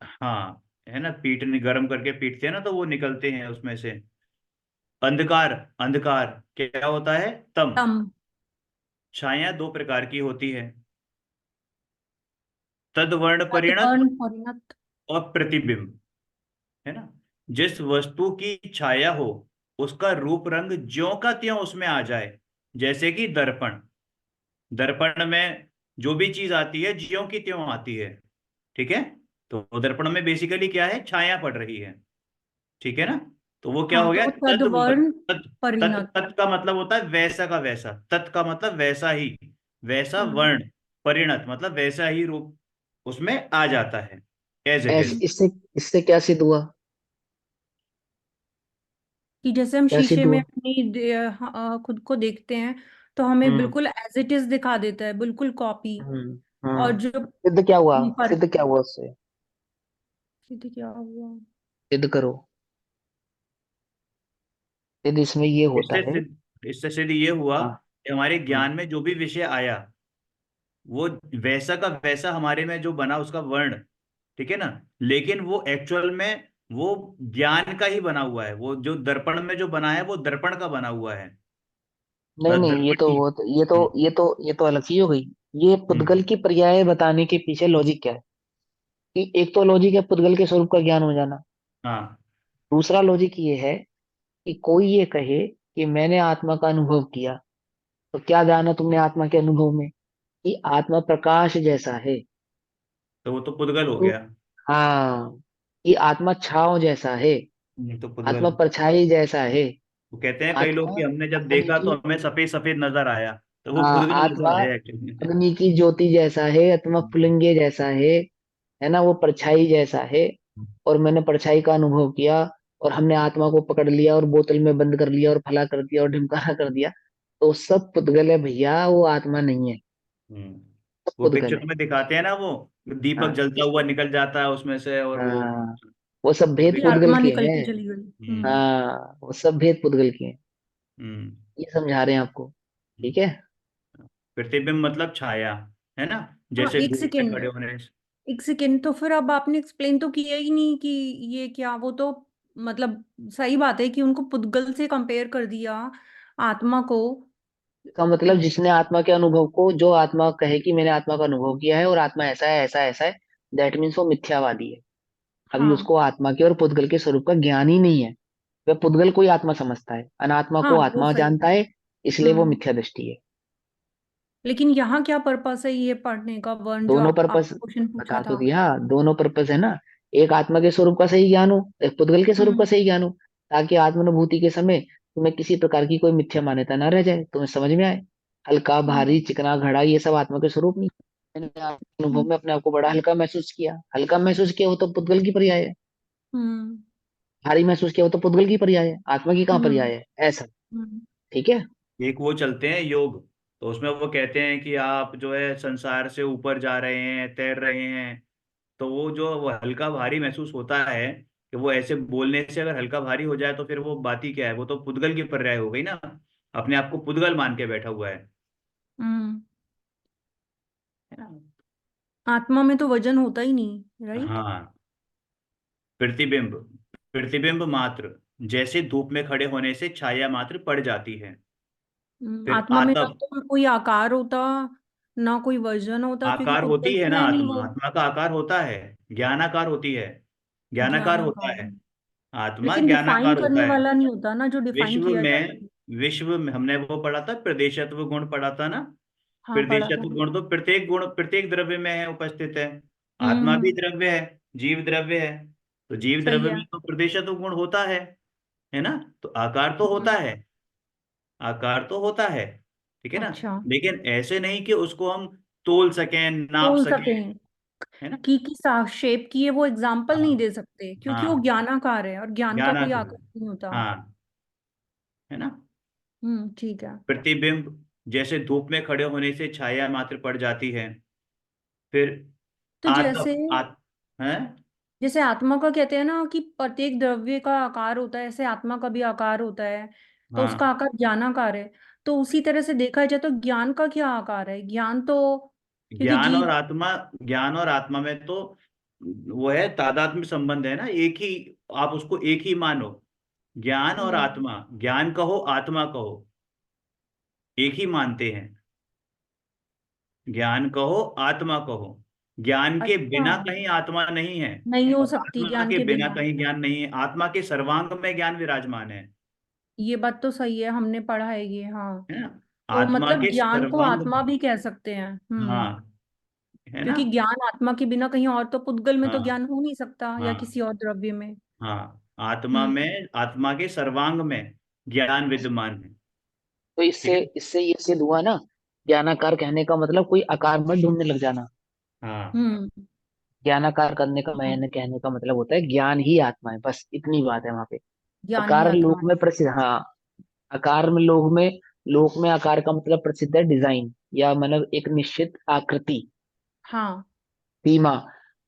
Speaker 1: हाँ, है ना, पीटने गर्म करके पीटते हैं ना तो वो निकलते हैं उसमें से। अंधकार, अंधकार क्या होता है? तम।
Speaker 3: तम।
Speaker 1: छाया 2 प्रकार की होती है। तदवर्ण परिणत
Speaker 3: तत्वर्ण परिणत।
Speaker 1: और प्रतिबिंब। है ना? जिस वस्तु की छाया हो उसका रूप रंग ज्यों का त्यों उसमें आ जाए। जैसे कि दर्पण। दर्पण में जो भी चीज आती है ज्यों की त्यों आती है। ठीक है? तो दर्पण में बेसिकली क्या है? छाया पड़ रही है। ठीक है ना? तो वो क्या
Speaker 3: हाँ,
Speaker 1: हो
Speaker 3: तो
Speaker 1: गया?
Speaker 3: वो
Speaker 1: तद
Speaker 3: तदवर्ण
Speaker 1: तत् तत्
Speaker 3: परिणत।
Speaker 1: तत् का मतलब होता है वैसा का वैसा। तत् का मतलब वैसा ही, वैसा
Speaker 3: हाँ।
Speaker 1: वर्ण। परिणत मतलब वैसा ही रूप उसमें आ जाता है, एज इट
Speaker 2: ऐसे
Speaker 1: इज।
Speaker 2: इससे इससे क्या सिद्ध हुआ?
Speaker 3: कि जैसे हम
Speaker 2: क्या सिद्ध
Speaker 3: शीशे में
Speaker 2: हुआ?
Speaker 3: अपनी खुद को देखते हैं, तो हमें
Speaker 2: हम्म।
Speaker 3: बिल्कुल एज इट इज दिखा देता है, बिल्कुल कॉपी। और जो
Speaker 2: सिद्ध क्या हुआ?
Speaker 3: पर
Speaker 2: सिद्ध क्या हुआ उससे?
Speaker 3: सिद्ध क्या हुआ?
Speaker 2: सिद्ध करो। सिद्ध इसमें ये होता है।
Speaker 1: इससे सिद्ध ये हुआ
Speaker 2: हाँ।
Speaker 1: कि हमारे
Speaker 2: हम्म।
Speaker 1: ज्ञान में जो भी विषय आया वो वैसा का वैसा हमारे में जो बना उसका वर्ण। ठीक है ना? लेकिन वो एक्चुअल में वो ज्ञान का ही बना हुआ है। वो जो दर्पण में जो बना है वो दर्पण का बना हुआ है।
Speaker 2: नहीं नहीं, ये
Speaker 1: दर्पण
Speaker 2: तो
Speaker 1: ही।
Speaker 2: वो तो ये तो ये तो ये तो अलग चीज हो गई। ये पुद्गल
Speaker 1: हम्म।
Speaker 2: की पर्याय बताने के पीछे लॉजिक क्या है? कि एक तो लॉजिक है पुद्गल के स्वरूप का ज्ञान हो जाना।
Speaker 1: हाँ।
Speaker 2: दूसरा लॉजिक ये है कि कोई ये कहे कि मैंने आत्मा का अनुभव किया, तो क्या जाना तुमने आत्मा के अनुभव में? कि आत्मा प्रकाश जैसा है।
Speaker 1: तो वो तो पुद्गल हो
Speaker 2: तो
Speaker 1: गया।
Speaker 2: हाँ, कि आत्मा छांव जैसा है,
Speaker 1: तो पुद्गल।
Speaker 2: आत्मा परछाई जैसा है,
Speaker 1: वो कहते हैं कई लोग
Speaker 2: आत्मा
Speaker 1: कि हमने जब
Speaker 2: अपनी
Speaker 1: देखा तो
Speaker 2: की।
Speaker 1: हमें सफेद सफेद नजर आया। तो वो
Speaker 2: हाँ,
Speaker 1: पुद्गल
Speaker 2: आत्मा
Speaker 1: जैसा है एक्चुअली।
Speaker 2: अग्नि की ज्योति जैसा है, आत्मा पुलिंगे जैसा है ना, वो परछाई जैसा है। और मैंने परछाई का अनुभव किया, और हमने आत्मा को पकड़ लिया और बोतल में बंद कर लिया और फला कर दिया और ढिमकाना कर दिया, तो सब पुद्गल है भैया, वो आत्मा नहीं है।
Speaker 1: हम्म।
Speaker 2: सब
Speaker 1: वो
Speaker 2: पुद्गल
Speaker 1: पिक्चर
Speaker 2: है।
Speaker 1: में दिखाते हैं ना, वो दीपक
Speaker 2: हाँ
Speaker 1: जलता हुआ निकल जाता है उसमें से, और वो
Speaker 2: हाँ, वो सब भेद
Speaker 3: फिर
Speaker 2: पुद्गल
Speaker 3: आत्मा
Speaker 2: के
Speaker 3: निकल
Speaker 2: हैं।
Speaker 3: के चली गई।
Speaker 1: हम्म।
Speaker 2: हाँ, वो सब भेद पुद्गल के हैं।
Speaker 1: हम्म।
Speaker 2: ये समझा रहे हैं आपको। ठीक है।
Speaker 1: प्रतिबिंब मतलब छाया, है ना,
Speaker 3: हाँ,
Speaker 1: जैसे
Speaker 3: एक
Speaker 1: धूप में
Speaker 3: सेकेंड,
Speaker 1: खड़े होने से।
Speaker 3: एक सेकेंड, तो फिर अब आपने एक्सप्लेन तो किया ही नहीं कि ये क्या, वो तो मतलब सही बात है कि उनको पुद्गल से कंपेयर कर दिया आत्मा को।
Speaker 2: का मतलब जिसने आत्मा के अनुभव को, जो आत्मा कहे कि मैंने आत्मा का अनुभव किया है और आत्मा ऐसा है ऐसा ऐसा है, दैट मीन्स वो मिथ्यावादी है। अभी
Speaker 3: हाँ
Speaker 2: उसको आत्मा के और पुद्गल के स्वरूप का ज्ञान ही नहीं है। वह पुद्गल को ही आत्मा समझता है, अनात्मा
Speaker 3: हाँ,
Speaker 2: को
Speaker 3: वो
Speaker 2: आत्मा
Speaker 3: सही है।
Speaker 2: जानता है, इसलिए वो
Speaker 3: हम्म।
Speaker 2: मिथ्या दृष्टि है।
Speaker 3: लेकिन यहाँ क्या पर्पस है ये पढ़ने का, वर्ण जो
Speaker 2: दोनों
Speaker 3: आप
Speaker 2: पर्पस
Speaker 3: क्वेश्चन
Speaker 2: बता
Speaker 3: पूछा
Speaker 2: तो
Speaker 3: था?
Speaker 2: दिया, दोनों पर्पस है ना। एक आत्मा के स्वरूप का सही ज्ञान हो, एक पुद्गल के स्वरूप का
Speaker 3: हम्म।
Speaker 2: सही ज्ञान हो, ताकि आत्मानुभूति के समय तुम्हें किसी प्रकार की कोई मिथ्या मान्यता ना रह जाए, तुम्हें समझ में आए। हल्का भारी
Speaker 3: हम्म।
Speaker 2: चिकना घड़ा ये सब आत्मा के स्वरूप नहीं। मैंने अनुभव
Speaker 3: हम्म।
Speaker 2: में अपने आप को बड़ा हल्का महसूस किया, हल्का महसूस किया, वो तो पुद्गल की पर्याय है।
Speaker 3: हम्म।
Speaker 2: भारी महसूस किया, वो तो पुद्गल की पर्याय है, आत्मा की कहाँ
Speaker 3: हम्म।
Speaker 2: पर्याय है। ऐसा।
Speaker 3: हम्म।
Speaker 2: ठीक है।
Speaker 1: एक वो चलते हैं योग, तो उसमें वो कहते हैं कि आप जो है संसार से ऊपर जा रहे हैं, तैर रहे हैं। तो वो जो वो हल्का भारी महसूस होता है, कि वो ऐसे बोलने से अगर हल्का भारी हो जाए तो फिर वो बात ही क्या है, वो तो पुद्गल की पर्याय हो गई ना। अपने आप को पुद्गल मान के बैठा हुआ
Speaker 3: हम्म।
Speaker 1: है ना।
Speaker 3: आत्मा में तो वजन होता ही नहीं, राइट?
Speaker 1: हाँ। प्रतिबिंब, प्रतिबिंब मात्र, जैसे धूप में खड़े होने से छाया मात्र पड़ जाती है। फिर
Speaker 3: आत्मा में ना
Speaker 1: आतप,
Speaker 3: तो कोई आकार होता, ना कोई वजन होता, क्योंकि
Speaker 1: आकार
Speaker 3: पुद्गल
Speaker 1: होती है
Speaker 3: तो
Speaker 1: ना
Speaker 3: है नहीं
Speaker 1: आत्मा,
Speaker 3: वो।
Speaker 1: आत्मा का आकार होता है, ज्ञानाकार होती है, ज्ञानाकार होता
Speaker 3: ज्ञानाकार
Speaker 1: है।
Speaker 3: है।
Speaker 1: आत्मा
Speaker 3: लेकिन डिफाइन
Speaker 1: ज्ञानाकार होता
Speaker 3: करने
Speaker 1: है।
Speaker 3: वाला नहीं होता ना, जो डिफाइन
Speaker 1: विश्व
Speaker 3: किया जाए।
Speaker 1: में, विश्व में हमने वो पढ़ा था, प्रदेशत्व गुण पढ़ा था ना।
Speaker 3: हाँ, पढ़ा था।
Speaker 1: प्रदेशत्व गुण तो प्रत्येक गुण प्रत्येक द्रव्य में है, उपस्थित है। आत्मा भी
Speaker 3: हम्म।
Speaker 1: द्रव्य है, जीव द्रव्य है। तो जीव
Speaker 3: सही
Speaker 1: द्रव्य
Speaker 3: है।
Speaker 1: में तो प्रदेशत्व गुण होता है ना। तो आकार तो होता
Speaker 3: हम्म।
Speaker 1: है, आकार तो होता है, ठीक है ना।
Speaker 3: अच्छा।
Speaker 1: लेकिन ऐसे नहीं कि उसको हम तोल सकें, नाप
Speaker 3: बोल
Speaker 1: सकें,
Speaker 3: सकें
Speaker 1: है ना।
Speaker 3: कि किस शेप की है, वो एग्जाम्पल नहीं
Speaker 1: हाँ।
Speaker 3: दे सकते क्योंकि वो
Speaker 1: हाँ,
Speaker 3: ज्ञानाकार है और ज्ञान का कोई
Speaker 1: ज्ञानाकार,
Speaker 3: आकार नहीं होता।
Speaker 1: हाँ, है ना।
Speaker 3: ठीक है।
Speaker 1: प्रतिबिंब, जैसे धूप में खड़े होने से छाया मात्र पड़ जाती है। फिर
Speaker 3: तो जैसे,
Speaker 1: आतप, है।
Speaker 3: जैसे आत्मा का कहते हैं ना कि प्रत्येक द्रव्य का आकार होता है, ऐसे आत्मा का भी आकार होता है, तो उसका
Speaker 1: हाँ,
Speaker 3: आकार ज्ञानाकार है। तो उसी तरह से देखा जाए तो ज्ञान का क्या आकार है? ज्ञान तो, क्योंकि
Speaker 1: ज्ञान और
Speaker 3: जीव।
Speaker 1: आत्मा, ज्ञान और आत्मा में तो वो है तादात्म्य संबंध है ना, एक ही, आप उसको एक ही मानो। ज्ञान और
Speaker 3: हम्म।
Speaker 1: आत्मा, ज्ञान कहो आत्मा कहो, एक ही मानते हैं। ज्ञान कहो आत्मा कहो, ज्ञान के
Speaker 3: अच्छा,
Speaker 1: बिना कहीं आत्मा नहीं है,
Speaker 3: नहीं हो
Speaker 1: और
Speaker 3: सकती
Speaker 1: आत्मा
Speaker 3: ज्ञान
Speaker 1: के
Speaker 3: के
Speaker 1: बिना
Speaker 3: बिना।
Speaker 1: कहीं ज्ञान नहीं है। आत्मा के सर्वांग में ज्ञान विराजमान
Speaker 3: ये बात तो सही है, हमने पढ़ा है ये, हाँ।
Speaker 1: है ना।
Speaker 3: तो
Speaker 1: आत्मा
Speaker 3: मतलब
Speaker 1: के
Speaker 3: ज्ञान को
Speaker 1: सर्वांग
Speaker 3: आत्मा
Speaker 1: में,
Speaker 3: भी कह सकते हैं।
Speaker 1: हाँ, है ना।
Speaker 3: क्योंकि ज्ञान आत्मा के बिना कहीं और, तो पुद्गल में तो
Speaker 1: हाँ।
Speaker 3: ज्ञान हो नहीं सकता या
Speaker 1: हाँ।
Speaker 3: किसी और द्रव्य में।
Speaker 1: हाँ, आत्मा
Speaker 3: हम्म।
Speaker 1: में, आत्मा के सर्वांग में ज्ञान विद्यमान है।
Speaker 2: तो
Speaker 1: ठीक
Speaker 2: इससे
Speaker 1: है।
Speaker 2: इससे ये सिद्ध हुआ ना, ज्ञानाकार कहने का मतलब कोई आकार में ढूंढने लग जाना।
Speaker 1: हाँ।
Speaker 3: हम्म।
Speaker 2: ज्ञानाकार करने का,
Speaker 3: हाँ,
Speaker 2: मैंने कहने का मतलब होता है ज्ञान ही आत्मा है, बस इतनी बात है वहां पे।
Speaker 3: ज्ञान ही
Speaker 2: आकार
Speaker 3: आत्मा
Speaker 2: लोक
Speaker 3: है।
Speaker 2: में प्रसिद्ध, हाँ। आकार में लोक में आकार का मतलब प्रसिद्ध है डिजाइन, या मतलब एक निश्चित आकृति,
Speaker 3: हाँ।
Speaker 2: सीमा।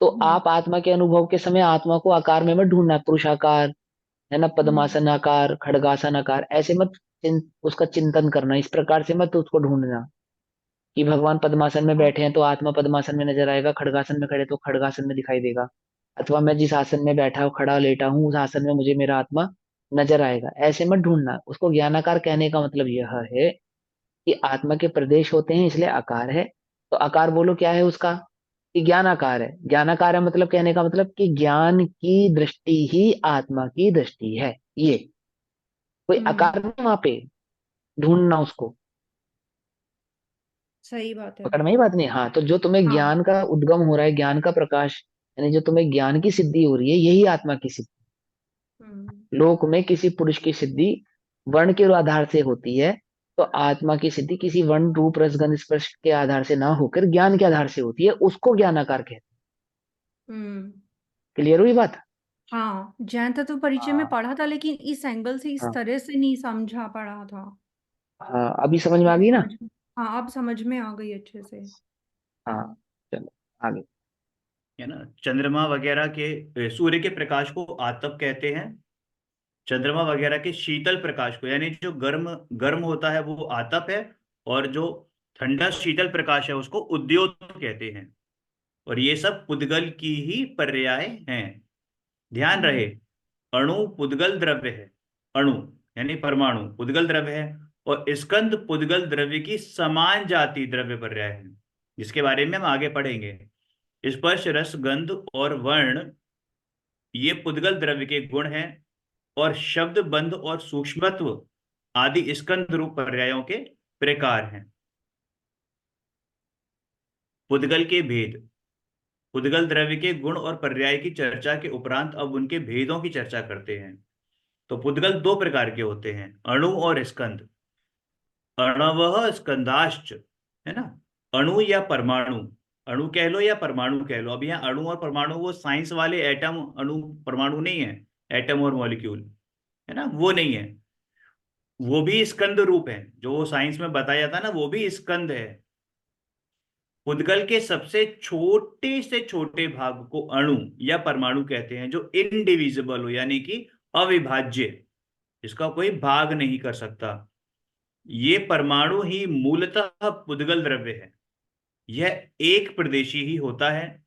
Speaker 2: तो
Speaker 3: हम्म।
Speaker 2: आप आत्मा के अनुभव के समय आत्मा को आकार में मत ढूंढना, पुरुषाकार, है ना,
Speaker 3: हम्म।
Speaker 2: पद्मासन आकार, खड़गासन आकार, ऐसे मत उसका चिंतन करना, इस प्रकार से मत उसको ढूंढना कि भगवान पद्मासन में
Speaker 3: हाँ।
Speaker 2: बैठे हैं तो आत्मा पद्मासन में नजर आएगा, खड़गासन में खड़े तो खड़गासन में दिखाई देगा, अथवा मैं जिस आसन में बैठा हूँ, खड़ा लेटा हूँ, उस आसन में मुझे मेरा आत्मा नजर आएगा, ऐसे मत ढूंढना उसको। ज्ञानाकार कहने का मतलब यह है कि आत्मा के प्रदेश होते हैं, इसलिए आकार है। तो आकार बोलो क्या है उसका, कि ज्ञानाकार है। ज्ञानाकार है मतलब, कहने का मतलब कि ज्ञान की दृष्टि ही आत्मा की दृष्टि है। ये कोई
Speaker 3: हम्म।
Speaker 2: आकार नहीं वहां पे ढूंढना उसको।
Speaker 3: सही बात है।
Speaker 2: पकड़ में ही बात नहीं। हाँ, तो जो तुम्हें
Speaker 3: हाँ।
Speaker 2: ज्ञान का उद्गम हो रहा है, ज्ञान का प्रकाश, यानी जो तुम्हें ज्ञान की सिद्धि हो रही है, यही आत्मा की सिद्धि।
Speaker 3: हम्म।
Speaker 2: लोक में किसी पुरुष की सिद्धि वर्ण के आधार से होती है, तो आत्मा की सिद्धि किसी वर्ण रूप रसगंध स्पर्श के आधार से ना होकर ज्ञान के आधार से होती है, उसको ज्ञानाकार कहते हैं।
Speaker 3: हम्म।
Speaker 2: क्लियर हुई बात?
Speaker 3: हाँ, जैन तत्व परिचय में
Speaker 2: हाँ
Speaker 3: पढ़ा था, लेकिन इस एंगल से इस
Speaker 2: हाँ
Speaker 3: तरह से नहीं समझा पड़ा था।
Speaker 2: हाँ, अभी समझ में आ
Speaker 3: अभी
Speaker 2: गई ना?
Speaker 3: समझ हाँ, अब समझ में आ गई अच्छे से।
Speaker 2: हाँ, चलो आगे।
Speaker 1: है ना। चंद्रमा वगैरह के सूर्य के प्रकाश को आतप कहते हैं। चंद्रमा वगैरह के शीतल प्रकाश को, यानी जो गर्म गर्म होता है वो आतप है, और जो ठंडा शीतल प्रकाश है उसको उद्योत कहते हैं। और ये सब पुद्गल की ही पर्याय हैं। ध्यान
Speaker 3: हम्म।
Speaker 1: रहे, अणु पुद्गल द्रव्य है। अणु यानी परमाणु पुद्गल द्रव्य है, और स्कंद पुद्गल द्रव्य की समान जाति द्रव्य पर्याय है, जिसके बारे में हम आगे पढ़ेंगे। स्पर्श रस गंध और वर्ण ये पुद्गल द्रव्य के गुण हैं, और शब्द बंध और सूक्ष्मत्व आदि स्कंद रूप पर्यायों के प्रकार हैं। पुद्गल के भेद। पुद्गल द्रव्य के गुण और पर्याय की चर्चा के उपरांत अब उनके भेदों की चर्चा करते हैं। तो पुद्गल दो प्रकार के होते हैं, अणु और स्कंद। अणवः स्कंदाश्च, है ना। अणु या परमाणु, अणु कह लो या परमाणु कह लो। अब यहाँ अणु और परमाणु वो साइंस वाले एटम अणु परमाणु नहीं है, एटम और मॉलिक्यूल, है ना, वो नहीं है। वो भी स्कंद रूप है, जो वो साइंस में बताया था ना, वो भी स्कंद है। पुद्गल के सबसे छोटे से छोटे भाग को अणु या परमाणु कहते हैं, जो इनडिविजिबल हो, यानी कि अविभाज्य, इसका कोई भाग नहीं कर सकता। ये परमाणु ही मूलतः पुद्गल द्रव्य है। यह एक प्रदेशी ही होता है।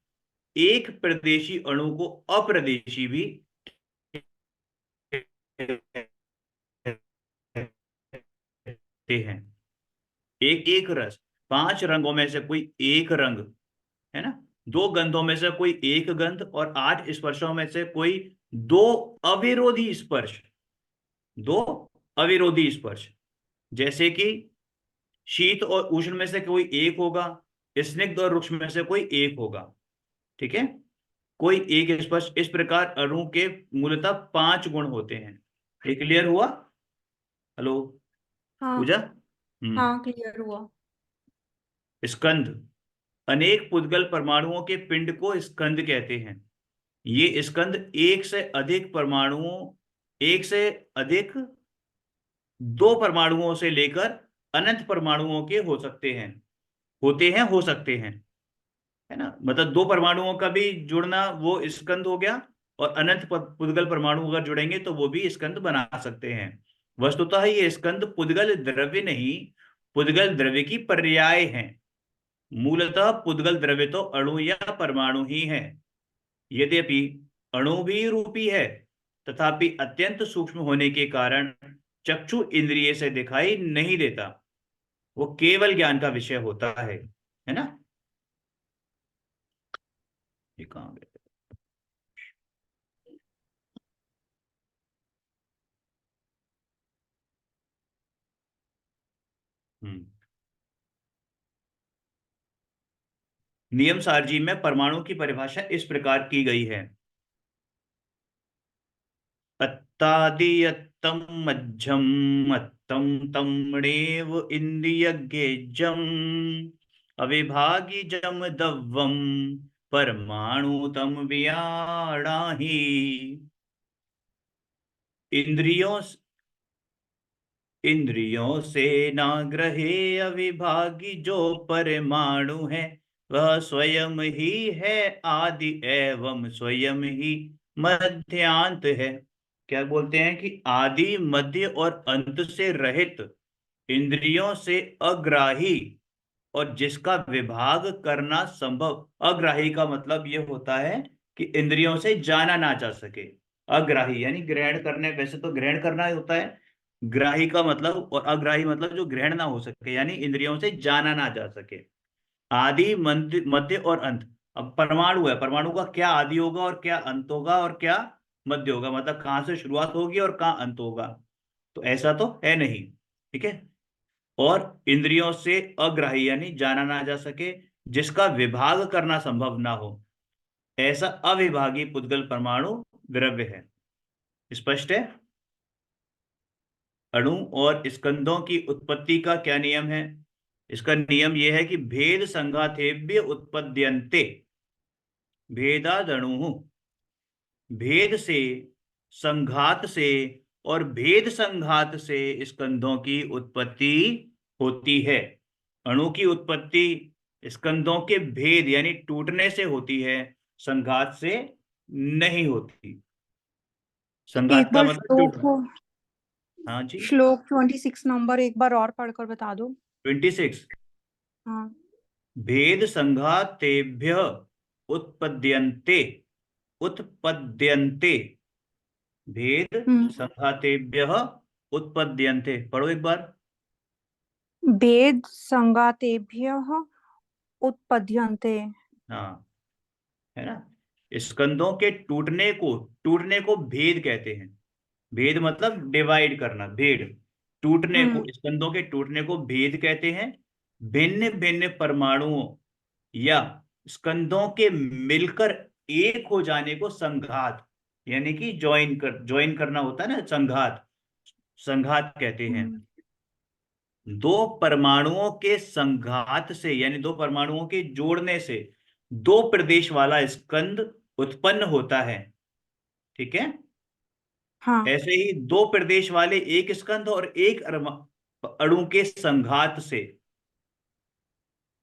Speaker 1: एक प्रदेशी अणु को अप्रदेशी भी कहते हैं। एक एक रस, पांच रंगों में से कोई एक रंग, है ना, दो गंधों में से कोई एक गंध, और आठ स्पर्शों में से कोई दो अविरोधी स्पर्श। दो अविरोधी स्पर्श, जैसे कि शीत और उष्ण में से कोई एक होगा, स्निग्ध और रुक्ष में से कोई एक होगा। ठीक है, कोई एक स्पर्श। इस प्रकार अणु के मूलतः पांच गुण होते हैं। ये क्लियर हुआ? हेलो पूजा।
Speaker 3: हाँ हाँ, क्लियर हुआ।
Speaker 1: स्कंद, अनेक पुद्गल परमाणुओं के पिंड को स्कंद कहते हैं। ये स्कंद एक से अधिक परमाणुओं, एक से अधिक दो परमाणुओं से लेकर अनंत परमाणुओं के हो सकते हैं, होते हैं, हो सकते हैं, है ना। मतलब दो परमाणुओं का भी जुड़ना वो स्कंद हो गया, और अनंत पुद्गल परमाणु अगर जुड़ेंगे तो वो भी स्कंद बना सकते हैं। वस्तुतः ये स्कंद पुद्गल द्रव्य नहीं, पुद्गल द्रव्य की पर्याय हैं। मूलतः पुद्गल द्रव्य तो अणु या परमाणु ही है। यद्यपि अणु भी रूपी है, तथापि अत्यंत सूक्ष्म होने के कारण चक्षु इंद्रिय से दिखाई नहीं देता। वो केवल ज्ञान का विषय होता है ना। ये कहाँ गए? हम्म। नियम सारजी में परमाणु की परिभाषा इस प्रकार की गई है। अत्तादियत्तम मध्यम अत्तम तमणेव इंद्रियज्ञेजम अविभागी दव्वम परमाणु तम व्याणाहि। इंद्रियों इंद्रियों से ना ग्रहे अविभागी जो परमाणु है, वह स्वयं ही है आदि एवं स्वयं ही मध्यांत है। क्या बोलते हैं कि आदि मध्य और अंत से रहित, इंद्रियों से अग्राही, और जिसका विभाग करना संभव। अग्राही का मतलब यह होता है कि इंद्रियों से जाना ना जा सके। अग्राही यानी ग्रहण करने, वैसे तो ग्रहण करना ही होता है, ग्राही का मतलब, और अग्राही मतलब जो ग्रहण ना हो सके, यानी इंद्रियों से जाना ना जा सके। आदि मध्य मध्य और अंत। अब परमाणु है, परमाणु का क्या आदि होगा और क्या अंत होगा और क्या मध्य होगा, मतलब कहाँ से शुरुआत होगी और कहाँ अंत होगा, तो ऐसा तो है नहीं। ठीक है। और इंद्रियों से अग्राही यानी जाना ना जा सके, जिसका विभाग करना संभव ना हो, ऐसा अविभागी पुद्गल परमाणु द्रव्य है। स्पष्ट है? अणु और स्कंदों की उत्पत्ति का क्या नियम है? इसका नियम यह है कि भेद संघातेभ्य उत्पद्यन्ते, भेदादणु, भेद से, संघात से और भेद संघात से स्कंदों की उत्पत्ति होती है। अणु की उत्पत्ति स्कंदों के भेद यानी टूटने से होती है, संघात से नहीं होती।
Speaker 3: एक
Speaker 1: संघात का
Speaker 3: बार
Speaker 1: मतलब
Speaker 3: श्लोक
Speaker 1: टूटना।
Speaker 3: को,
Speaker 1: हाँ जी।
Speaker 3: श्लोक 26 नंबर एक बार और पढ़कर बता दो।
Speaker 1: 26।
Speaker 3: हाँ।
Speaker 1: भेद संघातेभ्य उत्पद्यन्ते, उत्पद्यन्ते, भेद
Speaker 3: हम्म।
Speaker 1: संघातेभ्य उत्पद्यन्ते, पढ़ो एक बार।
Speaker 3: भेद संगातेभ्यः उत्पद्यन्ते।
Speaker 1: हाँ, है ना। स्कंदों के टूटने को भेद कहते हैं। भेद मतलब डिवाइड करना, भेद। टूटने को,
Speaker 3: हम्म।
Speaker 1: स्कंदों के टूटने को भेद कहते हैं। भिन्न भिन्न परमाणुओं या स्कंदों के मिलकर एक हो जाने को संघात, यानी कि ज्वाइन करना होता है ना, संघात, संघात कहते हैं।
Speaker 3: हम्म।
Speaker 1: दो परमाणुओं के संघात से यानी दो परमाणुओं के जोड़ने से दो प्रदेश वाला स्कंद उत्पन्न होता है। ठीक है।
Speaker 3: हाँ।
Speaker 1: ऐसे ही दो प्रदेश वाले एक स्कंद और एक अणु के संघात से